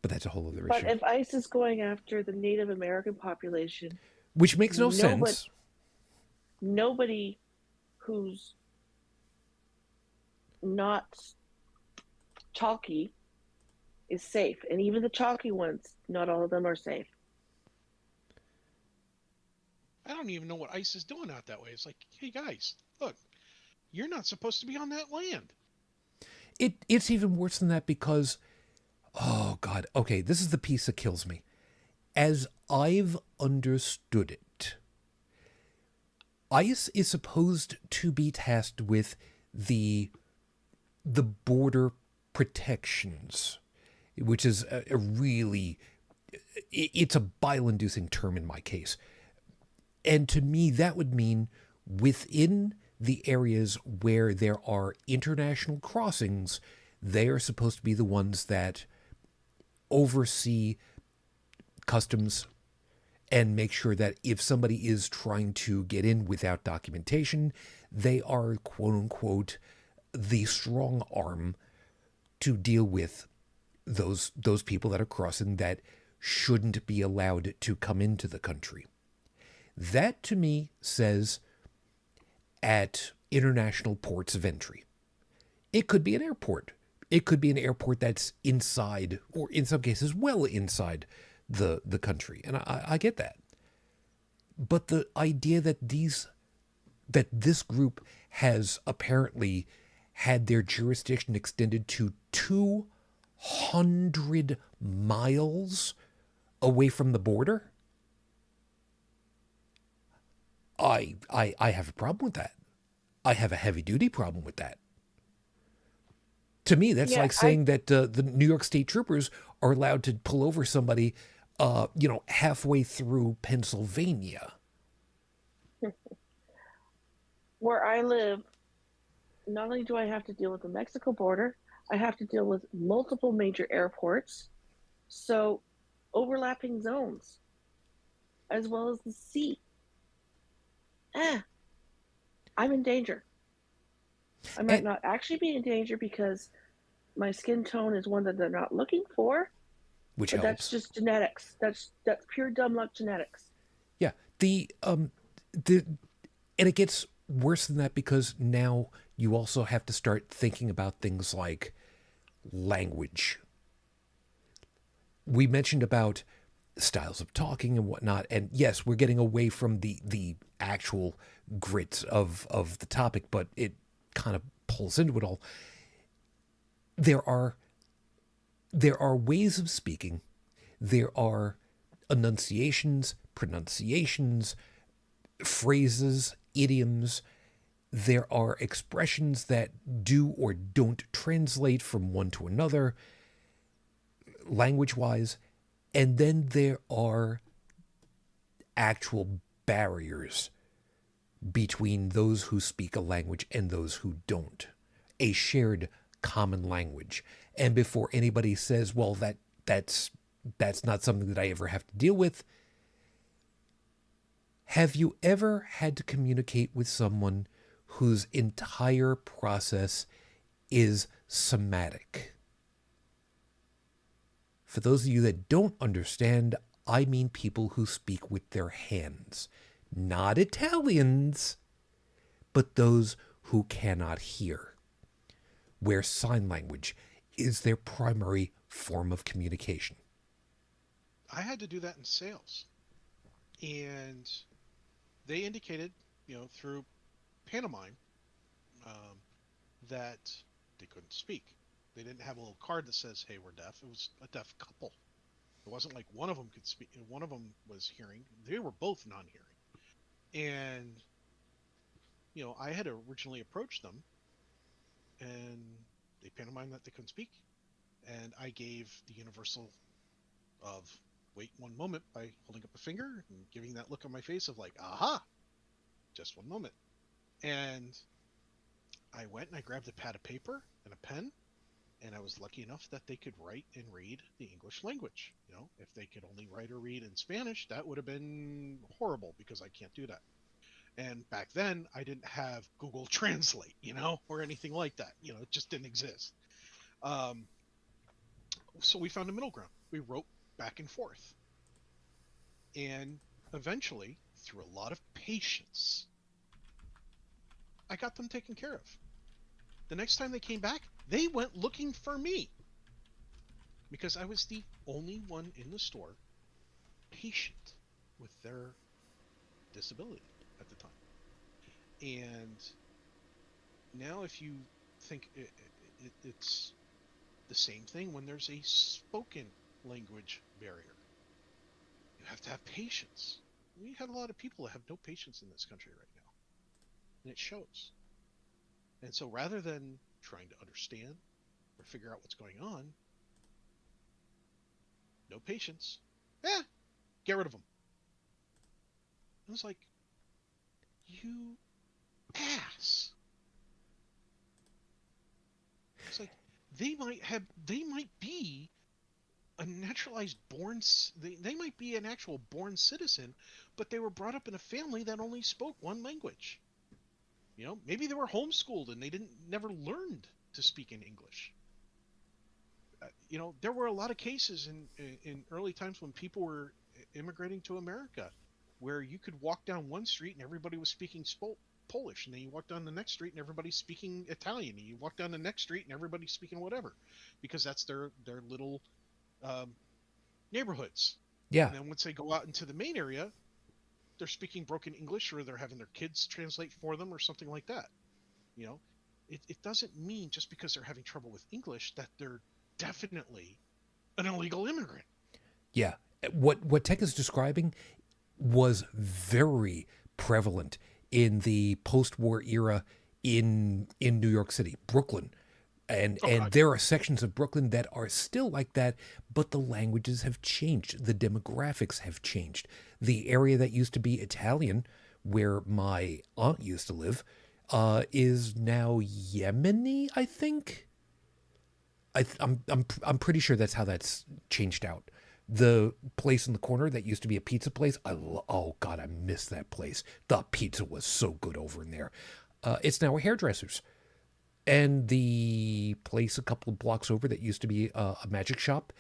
But that's a whole other issue. But if ICE is going after the Native American population, which makes no sense. Nobody who's not chalky is safe. And even the chalky ones, not all of them are safe. I don't even know what ICE is doing out that way. It's like, hey guys, look, you're not supposed to be on that land. It's even worse than that because, oh God, okay, this is the piece that kills me. As I've understood it, ICE is supposed to be tasked with the border protections, which is a really, it's a bile-inducing term in my case. And to me, that would mean within the areas where there are international crossings, they are supposed to be the ones that oversee customs and make sure that if somebody is trying to get in without documentation, they are, quote unquote, the strong arm to deal with those people that are crossing that shouldn't be allowed to come into the country. That, to me, says at international ports of entry. It could be an airport. It could be an airport that's inside, or in some cases, well inside the country. And I get that. But the idea that this group has apparently had their jurisdiction extended to 200 miles away from the border, I have a problem with that. I have a heavy-duty problem with that. To me, that's like saying that the New York State Troopers are allowed to pull over somebody, halfway through Pennsylvania. Where I live, not only do I have to deal with the Mexico border, I have to deal with multiple major airports, so overlapping zones, as well as the sea. I'm in danger. I might not actually be in danger because my skin tone is one that they're not looking for. Which but helps. That's just genetics. That's pure dumb luck genetics. Yeah. And it gets worse than that because now you also have to start thinking about things like language. We mentioned about styles of talking and whatnot, and yes, we're getting away from the actual grit of the topic, but it kind of pulls into it all. There are ways of speaking. There are enunciations, pronunciations, phrases, idioms. There are expressions that do or don't translate from one to another, language-wise. And then there are actual barriers between those who speak a language and those who don't. A shared common language. And before anybody says, well, that's not something that I ever have to deal with, have you ever had to communicate with someone whose entire process is somatic? For those of you that don't understand, I mean people who speak with their hands. Not Italians, but those who cannot hear, where sign language is their primary form of communication. I had to do that in sales. And they indicated, through pantomime, that they couldn't speak. They didn't have a little card that says, hey, we're deaf. It was a deaf couple. It wasn't like one of them could speak and one of them was hearing. They were both non-hearing. And, I had originally approached them and they pantomimed that they couldn't speak. And I gave the universal of wait one moment by holding up a finger and giving that look on my face of like, aha, just one moment. And I went and I grabbed a pad of paper and a pen, and I was lucky enough that they could write and read the English language. If they could only write or read in Spanish, that would have been horrible because I can't do that. And back then, I didn't have Google Translate, or anything like that. It just didn't exist. So we found a middle ground. We wrote back and forth. And eventually, through a lot of patience, I got them taken care of. The next time they came back, they went looking for me because I was the only one in the store patient with their disability at the time. And now if you think it's the same thing when there's a spoken language barrier. You have to have patience. We have a lot of people that have no patience in this country right now. And it shows. And so rather than trying to understand or figure out what's going on, no patience, get rid of them. I was like, you ass. It's like, they might be a naturalized they might be an actual born citizen, but they were brought up in a family that only spoke one language. Maybe they were homeschooled and they never learned to speak in English. There were a lot of cases in early times when people were immigrating to America where you could walk down one street and everybody was speaking Polish, and then you walk down the next street and everybody's speaking Italian, and you walk down the next street and everybody's speaking whatever, because that's their little neighborhoods. Yeah. And then once they go out into the main area, they're speaking broken English, or they're having their kids translate for them or something like that. It doesn't mean just because they're having trouble with English that they're definitely an illegal immigrant. Yeah. What Tech is describing was very prevalent in the post-war era in New York City, Brooklyn. And there are sections of Brooklyn that are still like that, but the languages have changed. The demographics have changed. The area that used to be Italian, where my aunt used to live, is now Yemeni, I think. I'm pretty sure that's how that's changed out. The place in the corner that used to be a pizza place, oh God, I miss that place. The pizza was so good over in there. It's now a hairdresser's. And the place a couple of blocks over that used to be a magic shop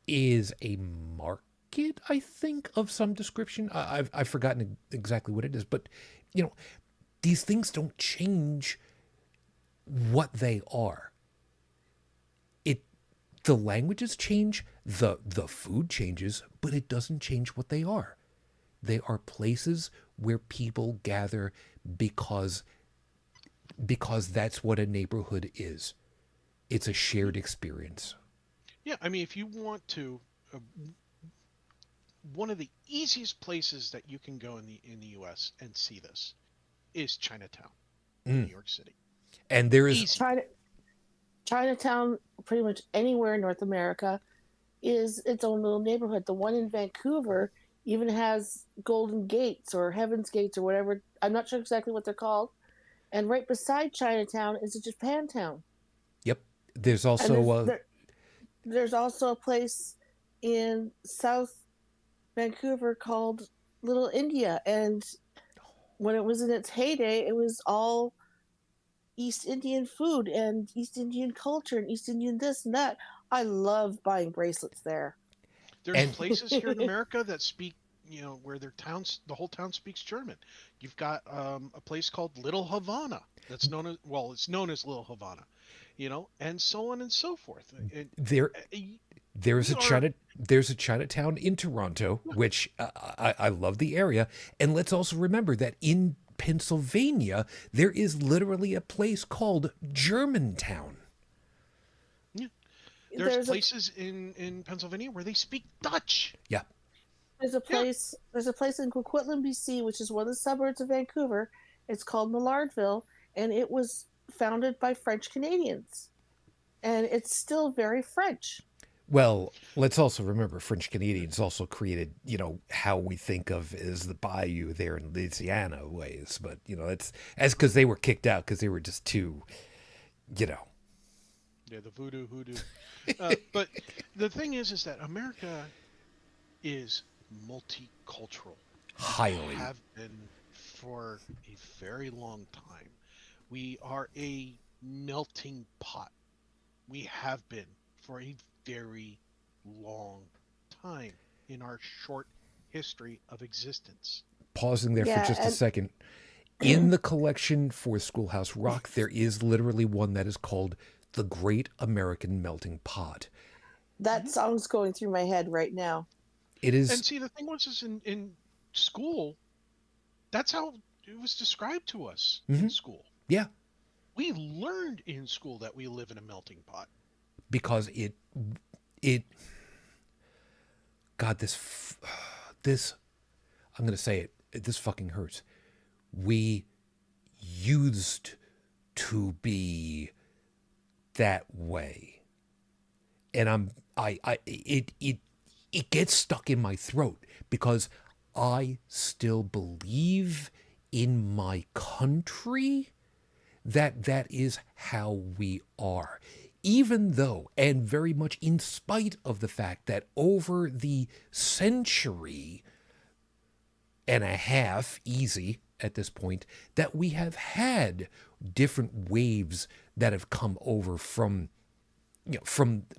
is a market, I think, of some description. I've forgotten exactly what it is. But, these things don't change what they are. The languages change, the food changes, but it doesn't change what they are. They are places where people gather because that's what a neighborhood is. It's a shared experience. Yeah, I mean, if you want to, one of the easiest places that you can go in the U.S. and see this is Chinatown, in New York City. And there is Chinatown, pretty much anywhere in North America, is its own little neighborhood. The one in Vancouver even has Golden Gates or Heaven's Gates or whatever. I'm not sure exactly what they're called. And right beside Chinatown is a Japantown. Yep. There's also there's also a place in South Vancouver called Little India, and when it was in its heyday, it was all East Indian food and East Indian culture and East Indian this and that. I love buying bracelets there. There's places here in America that speak, where the whole town speaks German. You've got a place called Little Havana that's known as Little Havana, and so on and so forth. There's a Chinatown in Toronto, which I love the area. And let's also remember that in Pennsylvania, there is literally a place called Germantown. Yeah. There's places in Pennsylvania where they speak Dutch. Yeah. There's a place in Coquitlam, BC, which is one of the suburbs of Vancouver. It's called Millardville, and it was founded by French Canadians. And it's still very French. Well, let's also remember French Canadians also created, how we think of as the bayou there in Louisiana ways. But, that's because they were kicked out because they were just too, you know, Yeah, the voodoo hoodoo. But the thing is that America is multicultural. We highly. have been for a very long time. We are a melting pot. We have been for a very long time in our short history of existence. Pausing there for just a Yeah, second. In the collection for Schoolhouse Rock, there is literally one that is called The Great American Melting Pot. that song's going through my head right now. It And is, see, the thing was, is in school, that's how it was described to us in mhm, school. yeah, We learned in school that we live in a melting pot. because it, God, this, I'm going to say it, this fucking hurts. We used to be that way. And it gets stuck in my throat because I still believe in my country that is how we are. Even though, and very much in spite of the fact that over the century and a half, easy at this point, that we have had different waves that have come over from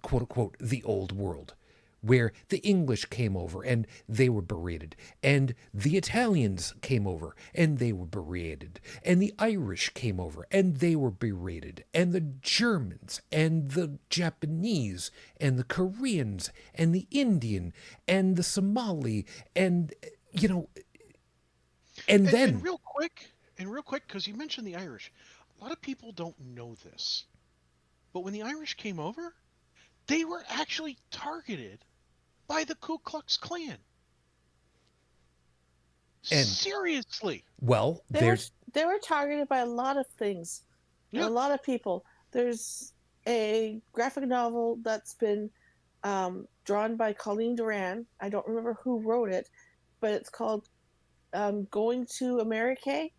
quote unquote the old world, where the English came over and they were berated, and the Italians came over and they were berated, and the Irish came over and they were berated, and the Germans and the Japanese and the Koreans and the Indian and the Somali and and And, then and real quick, because you mentioned the Irish, a lot of people don't know this, but when the Irish came over, they were actually targeted by the Ku Klux Klan. and Seriously. well, They were there's they were targeted by a lot of things and Yeah. a lot of people. There's a graphic novel that's been drawn by Colleen Duran. I don't remember who wrote it, but it's called Going to America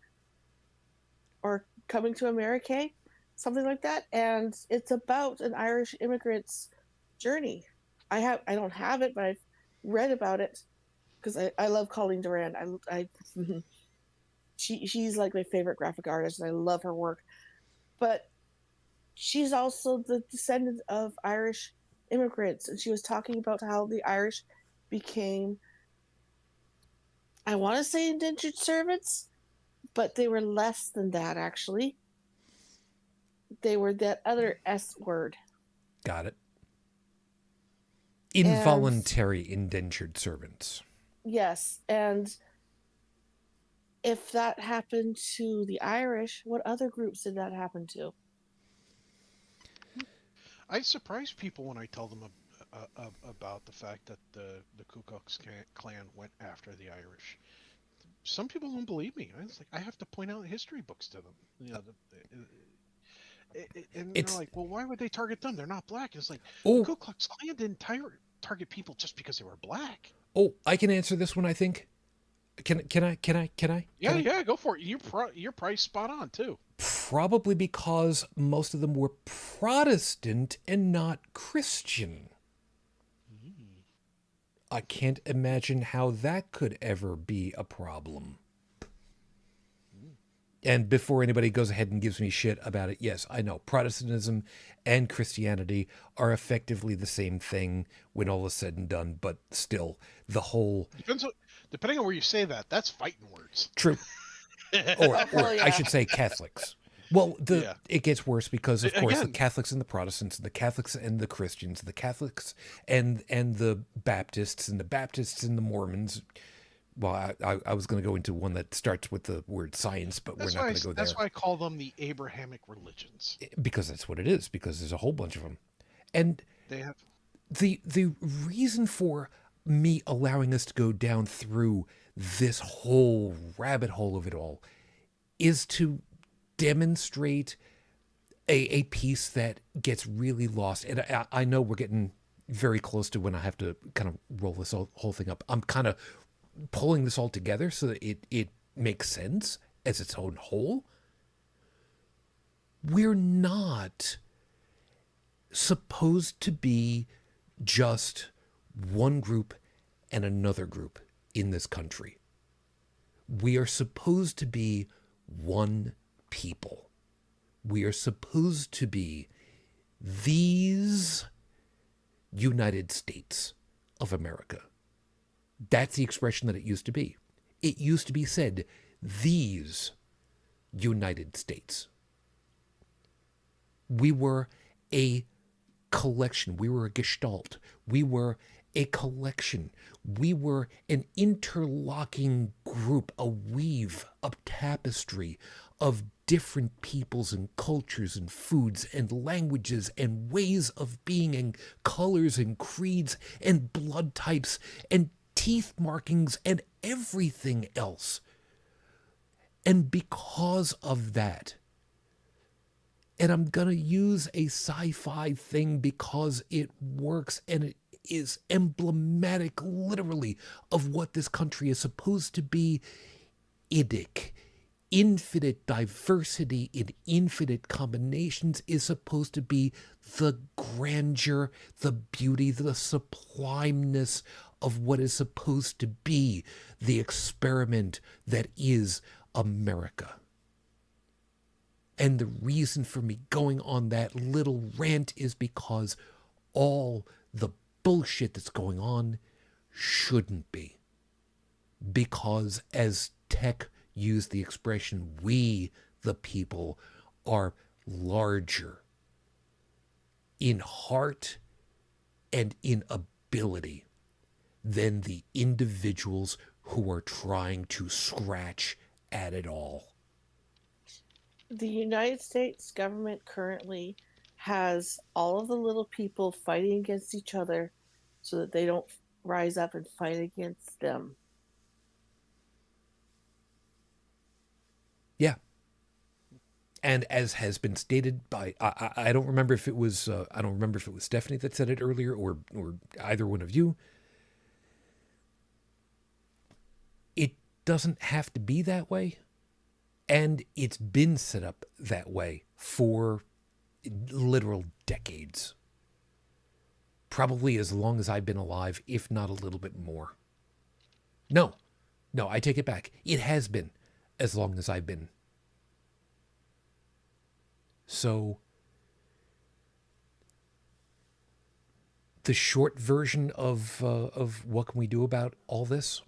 or Coming to America, something like that. And it's about an Irish immigrant's journey. I don't have it, but I've read about it because I love Colleen Duran. I she's like my favorite graphic artist, and I love her work. But she's also the descendant of Irish immigrants, and she was talking about how the Irish became, I want to say, indentured servants, but they were less than that actually. They were that other S word. got it. And Involuntary indentured servants. yes, and if that happened to the Irish, what other groups did that happen to? I surprise people when I tell them about the fact that the Ku Klux Klan went after the Irish. Some people don't believe me. I was like, I have to point out history books to them. And they're It's like, well, why would they target them? They're not black. It's like the oh Ku Klux Klan didn't target people just because they were black. oh I can answer this one. I think. Can I? Yeah, go for it. You're probably spot on too. Probably because most of them were Protestant and not Christian. Mm. I can't imagine how that could ever be a problem. And before anybody goes ahead and gives me shit about it, yes, I know Protestantism and Christianity are effectively the same thing when all is said and done, but still, the whole Depending on where you say that, that's fighting words. true, or Hell I yeah. should say Catholics. Well, Yeah. it gets worse because, of course, the Again, Catholics and the Protestants, the Catholics and the Christians, the Catholics and the Baptists, and the Baptists and the Mormons. Well, I was going to go into one that starts with the word science, but we're that's not why going to go there that's why I call them the Abrahamic religions. because that's what it is. Because there's a whole bunch of them, and They have the reason for me allowing us to go down through this whole rabbit hole of it all is to demonstrate a piece that gets really lost. And I know we're getting very close to when I have to kind of roll this whole thing up. I'm kind of pulling this all together so that it makes sense as its own whole. We're not supposed to be just one group and another group in this country. We are supposed to be one people. We are supposed to be these United States of America. That's the expression that it used to be. It used to be said, these United States. We were a collection. We were a gestalt. We were a collection. We were an interlocking group, a weave, a tapestry of different peoples and cultures and foods and languages and ways of being and colors and creeds and blood types and teeth markings and everything else. And because of that, and I'm going to use a sci-fi thing because it works and it is emblematic, literally, of what this country is supposed to be. Idic. Infinite diversity in infinite combinations is supposed to be the grandeur, the beauty, the sublimeness of what is supposed to be the experiment that is America. And the reason for me going on that little rant is because all the bullshit that's going on shouldn't be. Because as tech used the expression, we, the people, are larger in heart and in ability than the individuals who are trying to scratch at it all. The United States government currently has all of the little people fighting against each other so that they don't rise up and fight against them. Yeah. And as has been stated by, I don't remember if it was Stephanie that said it earlier or either one of you. It doesn't have to be that way. And it's been set up that way for literal decades. Probably as long as I've been alive, if not a little bit more. No, I take it back. It has been as long as I've been. So, the short version of what can we do about all this?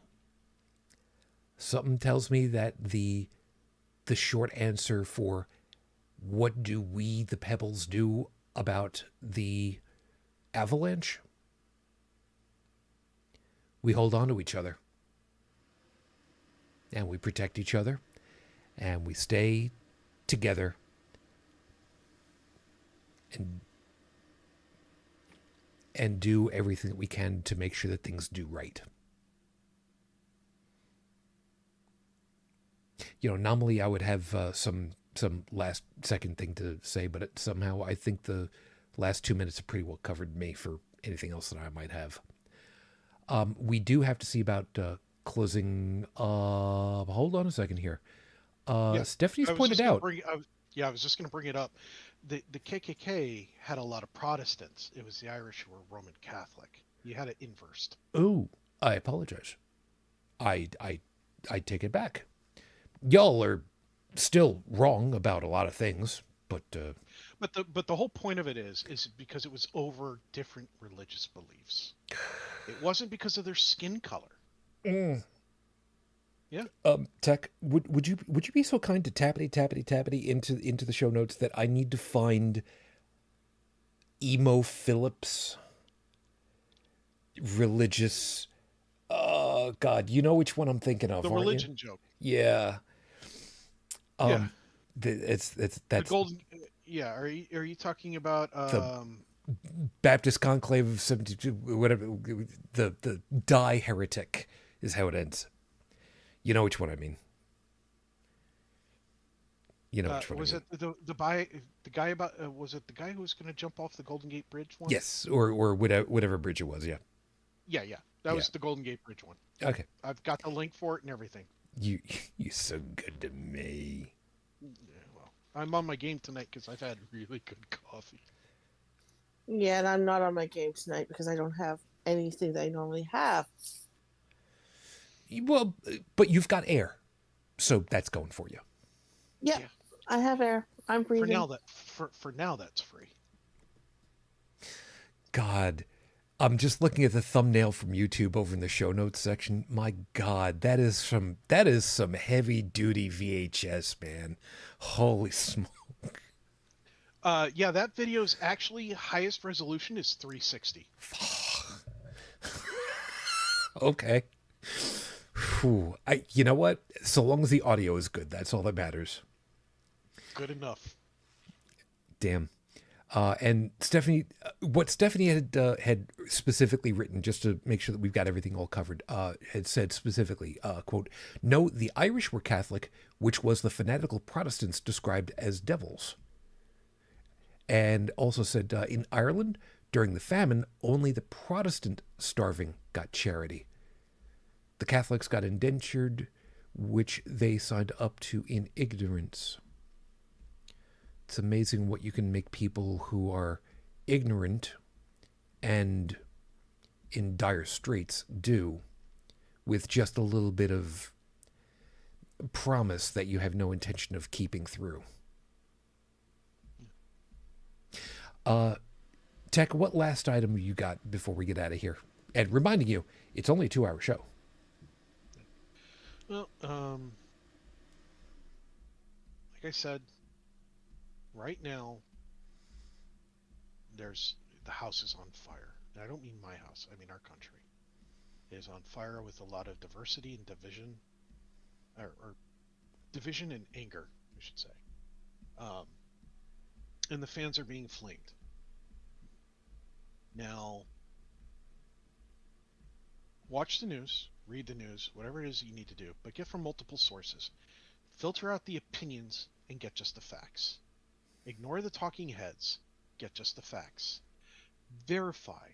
Something tells me that the short answer for what do we, the Pebbles, do about the avalanche? We hold on to each other. And we protect each other. And we stay together. And do everything that we can to make sure that things do right. You know, normally I would have some last second thing to say, but somehow I think the last 2 minutes have pretty well covered me for anything else that I might have. We do have to see about closing. Hold on a second here. Stephanie's pointed out. I was just going to bring it up. The KKK had a lot of Protestants. It was the Irish who were Roman Catholic. You had it inversed. Oh, I apologize. I take it back. Y'all are still wrong about a lot of things, but the whole point of it is because it was over different religious beliefs. It wasn't because of their skin color. Yeah. Tech, would you be so kind to tappity into the show notes that I need to find Emo Phillips religious. Oh God, you know which one I'm thinking of. The religion joke. Yeah. Yeah. That's the golden. Yeah. Are you talking about the Baptist Conclave of 72? Whatever. The die heretic is how it ends. You know which one I mean. You know which one I Was mean. it the guy about was it the guy who was going to jump off the Golden Gate Bridge one? Yes, or whatever bridge it was. Yeah, Yeah, yeah, that yeah. was the Golden Gate Bridge one. Yep, Okay, I've got the link for it and everything. you you're so good to me. Yeah, well, I'm on my game tonight because I've had really good coffee. Yeah, and I'm not on my game tonight because I don't have anything that I normally have. Well, but you've got air, so that's going for you. Yep, Yeah, I have air. I'm for breathing. now for now that's free. God, I'm just looking at the thumbnail from YouTube over in the show notes section. My God, that is some heavy duty VHS, man. Holy smoke. Yeah, that video's actually highest resolution is 360. Okay. Whew. You know what? So long as the audio is good, that's all that matters. Good enough. Damn. And Stephanie, what Stephanie had specifically written, just to make sure that we've got everything all covered, had said specifically, quote, "No, the Irish were Catholic, which was the fanatical Protestants described as devils." And also said, in Ireland, during the famine, only the Protestant starving got charity. The Catholics got indentured, which they signed up to in ignorance. It's amazing what you can make people who are ignorant and in dire straits do with just a little bit of promise that you have no intention of keeping through. Tech, what last item you got before we get out of here? And reminding you, it's only a 2-hour show. Well, like I said, right now the house is on fire. And I don't mean my house, I mean our country. It is on fire with a lot of diversity and division, or division and anger, I should say. Um, and the fans are being flamed. Now, watch the news, read the news, whatever it is you need to do, but get from multiple sources. Filter out the opinions and get just the facts. Ignore the talking heads, get just the facts. Verify,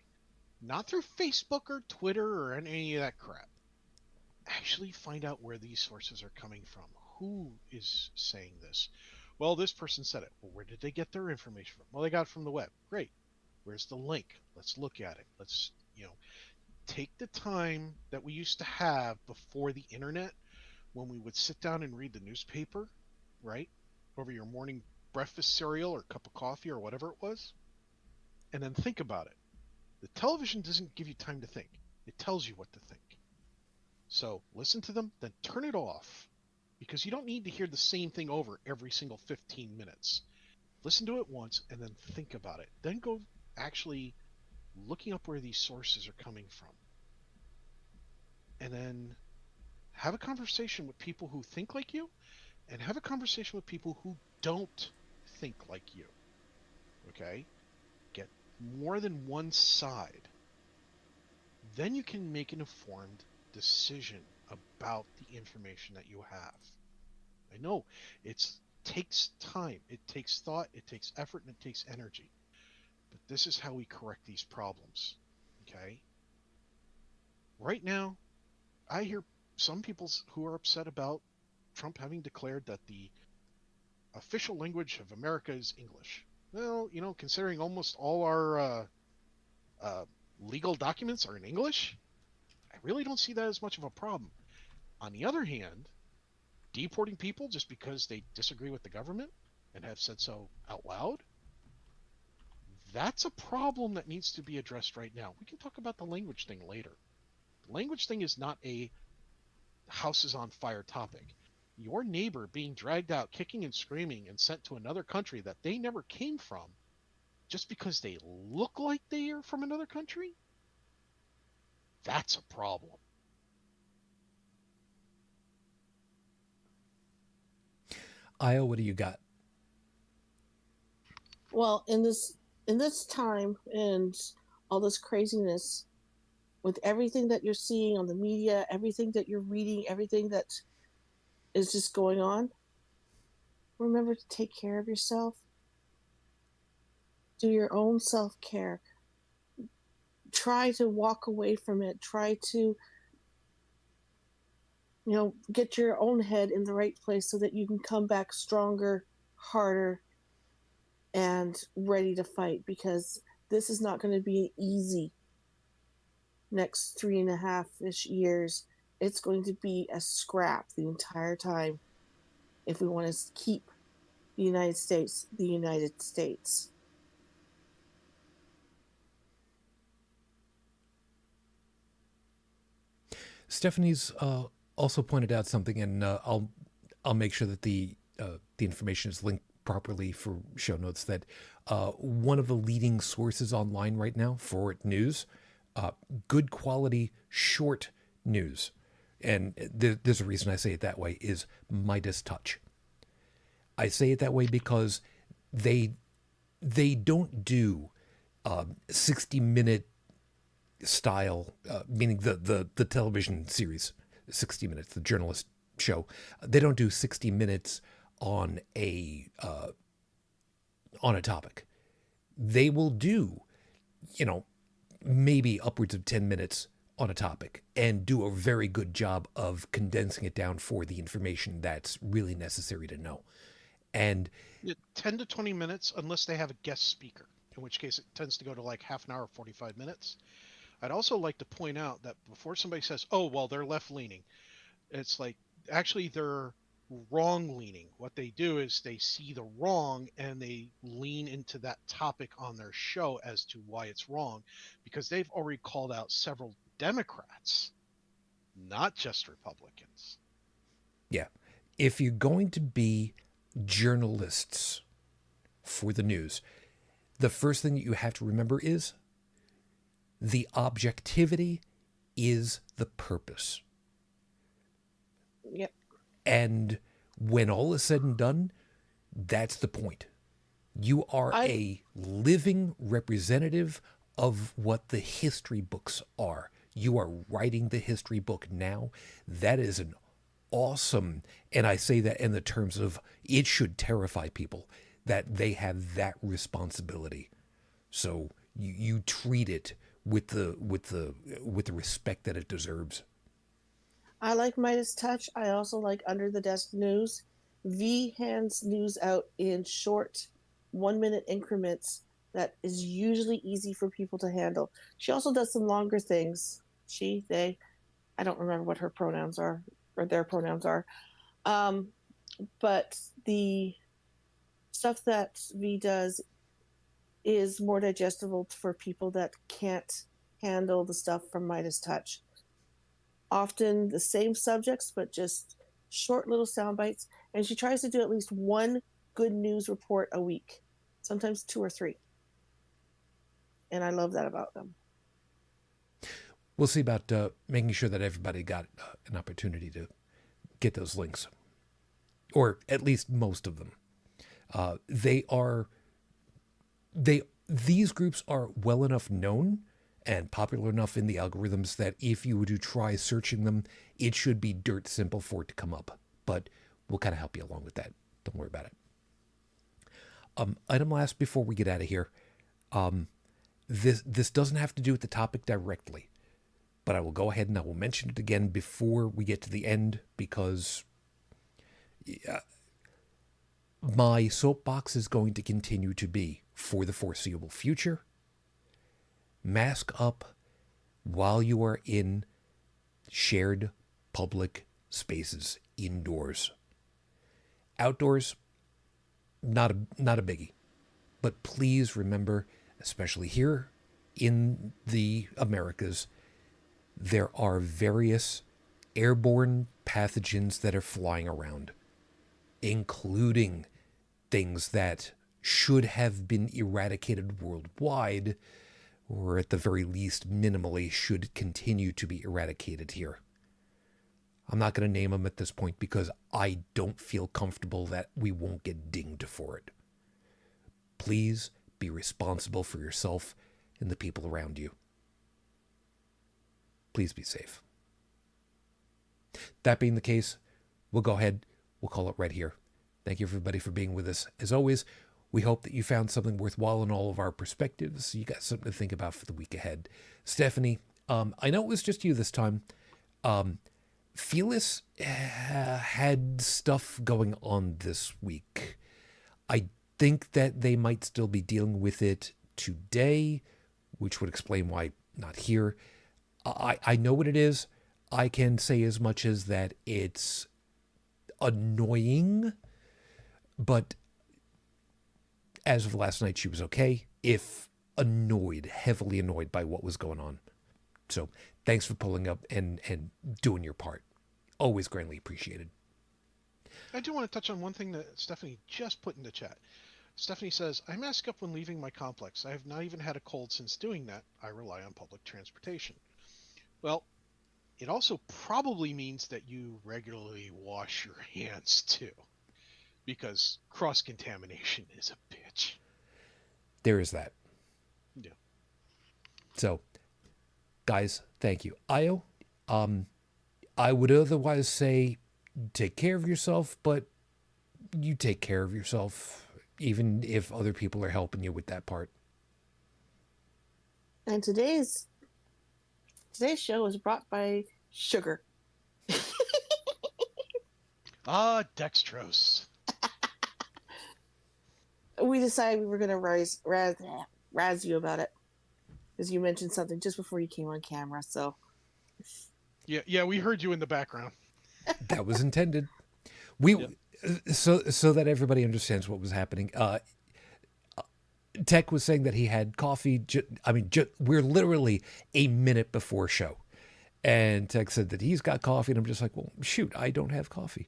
not through Facebook or Twitter or any of that crap. Actually find out where these sources are coming from. Who is saying this? Well, this person said it. Well, where did they get their information from? Well, they got it from the web. Great. Where's the link? Let's look at it. Let's, take the time that we used to have before the internet when we would sit down and read the newspaper, right? Over your morning breakfast cereal or cup of coffee or whatever it was. And then think about it. The television doesn't give you time to think. It tells you what to think. So listen to them, then turn it off. Because you don't need to hear the same thing over every single 15 minutes. Listen to it once and then think about it. Then go actually looking up where these sources are coming from. And then have a conversation with people who think like you and have a conversation with people who don't think like you. Okay? Get more than one side. Then you can make an informed decision about the information that you have. I know it takes time, it takes thought, it takes effort, and it takes energy. But this is how we correct these problems. Okay? Right now, I hear some people who are upset about Trump having declared that the official language of America is English. Well, considering almost all our legal documents are in English, I really don't see that as much of a problem. On the other hand, deporting people just because they disagree with the government and have said so out loud, that's a problem that needs to be addressed right now. We can talk about the language thing later. The language thing is not a house is on fire topic. Your neighbor being dragged out kicking and screaming and sent to another country that they never came from just because they look like they are from another country, that's a problem. Io, what do you got? Well, in this time and all this craziness, with everything that you're seeing on the media, everything that you're reading, everything that is just going on, remember to take care of yourself. Do your own self-care. Try to walk away from it. Try to, get your own head in the right place so that you can come back stronger, harder, and ready to fight, because this is not going to be easy next 3.5-ish years. It's going to be a scrap the entire time if we want to keep the United States the United States. Stephanie's also pointed out something, and I'll make sure that the information is linked properly for show notes, that one of the leading sources online right now for news, good quality short news, and there's a reason I say it that way, is Meidas Touch. I say it that way because they don't do 60-minute style, meaning the television series 60 Minutes, the journalist show. They don't do 60 minutes on a topic. They will do, maybe upwards of 10 minutes on a topic, and do a very good job of condensing it down for the information that's really necessary to know. And 10 to 20 minutes, unless they have a guest speaker, in which case it tends to go to like half an hour, 45 minutes. I'd also like to point out that before somebody says, oh, well, they're left-leaning, it's like, actually, they're wrong-leaning. What they do is they see the wrong and they lean into that topic on their show as to why it's wrong, because they've already called out several Democrats, not just Republicans. yeah, if you're going to be journalists for the news, the first thing that you have to remember is the objectivity is the purpose. Yep. And when all is said and done, that's the point. You are a living representative of what the history books are. You are writing the history book now. That is an awesome, and I say that in the terms of it should terrify people that they have that responsibility. So you treat it with the respect that it deserves. I like Meidas Touch. I also like Under the Desk News. V hands news out in short 1-minute increments that is usually easy for people to handle. She also does some longer things. She, they, I don't remember what her pronouns are, or their pronouns are. But the stuff that V does is more digestible for people that can't handle the stuff from Meidas Touch. Often the same subjects, but just short little sound bites. And she tries to do at least one good news report a week, sometimes 2 or 3. And I love that about them. We'll see about making sure that everybody got an opportunity to get those links, or at least most of them. These groups are well enough known and popular enough in the algorithms that if you were to try searching them, it should be dirt simple for it to come up. But we'll kind of help you along with that. Don't worry about it. Item last before we get out of here. This doesn't have to do with the topic directly, but I will go ahead and I will mention it again before we get to the end, because my soapbox is going to continue to be, for the foreseeable future, mask up while you are in shared public spaces indoors. Outdoors, not a biggie. But please remember, especially here in the Americas, there are various airborne pathogens that are flying around, including things that should have been eradicated worldwide, or at the very least minimally should continue to be eradicated here. I'm not going to name them at this point because I don't feel comfortable that we won't get dinged for it. Please be responsible for yourself and the people around you. Please be safe. That being the case, we'll go ahead, we'll call it right here. Thank you, everybody, for being with us. As always, we hope that you found something worthwhile in all of our perspectives. You got something to think about for the week ahead. Stephanie, I know it was just you this time. Phillios had stuff going on this week. I think that they might still be dealing with it today, which would explain why not here. I know what it is. I can say as much as that it's annoying, but as of last night, she was okay, if annoyed, heavily annoyed by what was going on. So thanks for pulling up and doing your part. Always greatly appreciated. I do want to touch on one thing that Stephanie just put in the chat. Stephanie says, I mask up when leaving my complex. I have not even had a cold since doing that. I rely on public transportation. Well, it also probably means that you regularly wash your hands too, because cross-contamination is a bitch. There is that. Yeah. So, guys, thank you. Io, I would otherwise say take care of yourself, but you take care of yourself, even if other people are helping you with that part. And today's show is brought by sugar. Dextrose. We decided we were going to razz you about it, because you mentioned something just before you came on camera. So Yeah, we heard you in the background. That was intended. So that everybody understands what was happening. Tech was saying that he had coffee. We're literally a minute before show. And Tech said that he's got coffee. And I'm just like, well, shoot, I don't have coffee.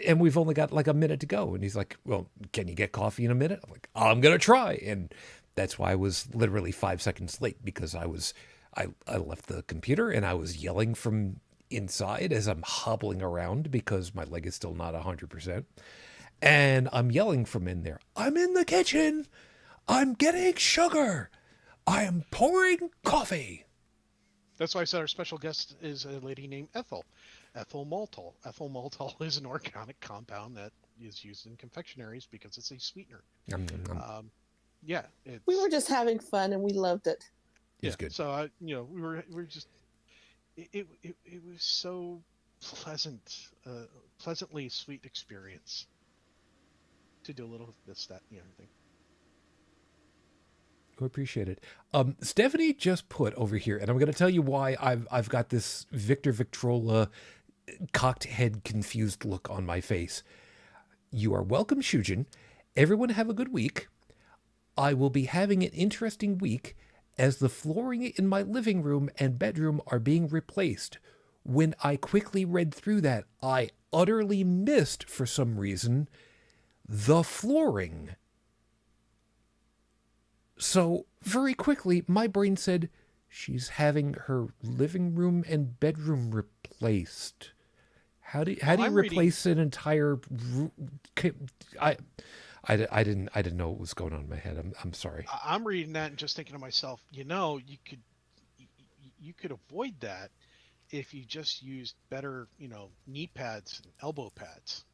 And we've only got like a minute to go. And he's like, well, can you get coffee in a minute? I'm like, I'm going to try. And that's why I was literally 5 seconds late, because I left the computer and I was yelling from inside as I'm hobbling around because my leg is still not 100%. And I'm yelling from in there. I'm in the kitchen. I'm getting sugar. I am pouring coffee. That's why I said our special guest is a lady named Ethel. Ethyl maltol. Ethyl maltol is an organic compound that is used in confectionaries because it's a sweetener. Yeah. we were just having fun and we loved it. It's good. So we were just. It was so pleasant, pleasantly sweet experience to do a little of this, that, thing. I appreciate it. Stephanie just put over here, and I'm going to tell you why I've got this Victor Victrola cocked head confused look on my face. You are welcome, Shujin. Everyone have a good week. I will be having an interesting week as the flooring in my living room and bedroom are being replaced. When I quickly read through that, I utterly missed, for some reason, the flooring. So, very quickly, my brain said, she's having her living room and bedroom replaced. How do you replace an entire... I didn't know what was going on in my head. I'm sorry. I'm reading that and just thinking to myself, you could avoid that if you just used better, knee pads and elbow pads.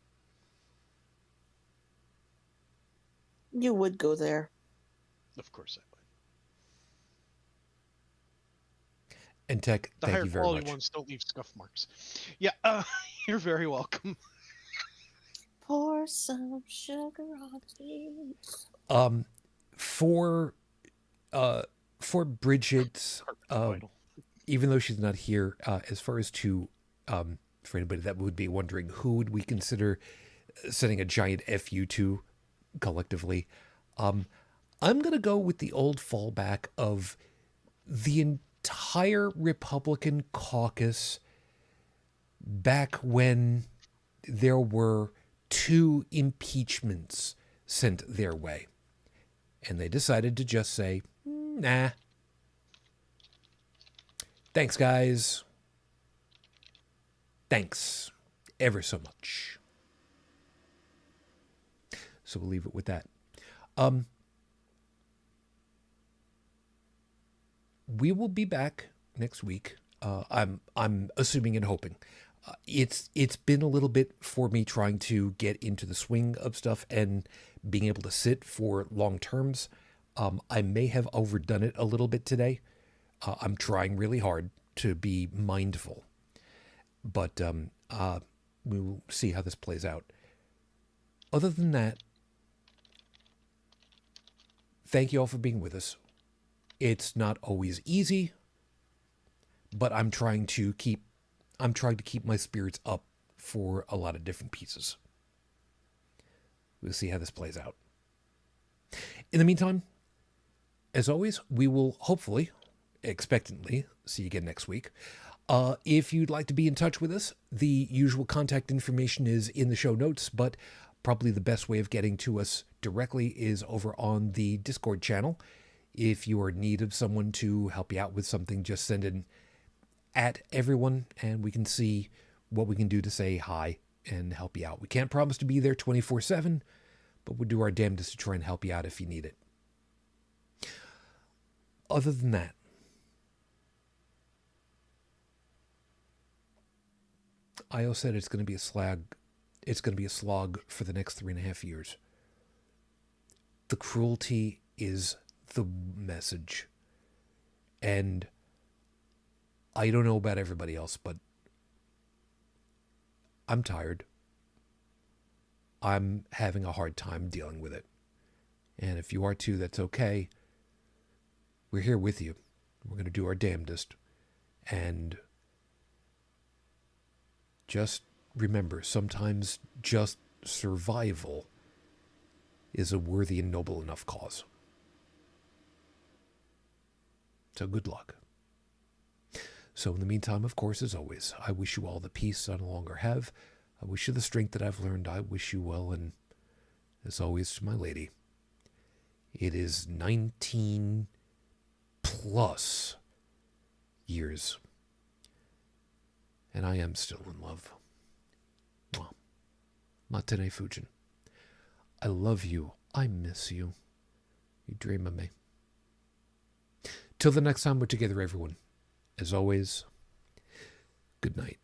You would go there. Of course I would. And Tech, thank you very much. The higher quality ones don't leave scuff marks. Yeah, you're very welcome. Pour some sugar on me. For Bridget, even though she's not here, as far as for anybody that would be wondering, who would we consider sending a giant FU to collectively? I'm going to go with the old fallback of the entire Republican caucus back when there were 2 impeachments sent their way. And they decided to just say, nah. Thanks, guys. Thanks ever so much. So we'll leave it with that. We will be back next week. I'm assuming and hoping. It's been a little bit for me trying to get into the swing of stuff and being able to sit for long terms. I may have overdone it a little bit today. I'm trying really hard to be mindful, but we'll see how this plays out. Other than that, thank you all for being with us. It's not always easy, but I'm trying to keep my spirits up for a lot of different pieces. We'll see how this plays out. In the meantime, as always, we will hopefully, expectantly, see you again next week. If you'd like to be in touch with us, the usual contact information is in the show notes, but probably the best way of getting to us directly is over on the Discord channel. If you are in need of someone to help you out with something, just send in at everyone, and we can see what we can do to say hi and help you out. We can't promise to be there 24/7, but we'll do our damnedest to try and help you out if you need it. Other than that, Io said it's going to be a slog. It's going to be a slog for the next 3.5 years. The cruelty is the message, and I don't know about everybody else, but I'm tired. I'm having a hard time dealing with it. And if you are too, that's okay. We're here with you. We're going to do our damnedest. And just remember, sometimes just survival is a worthy and noble enough cause. So good luck. So in the meantime, of course, as always, I wish you all the peace I no longer have. I wish you the strength that I've learned. I wish you well. And as always, to my lady, it is 19 plus years. And I am still in love. Well, Matane Fujin. I love you. I miss you. You dream of me. Till the next time we're together, everyone. As always, good night.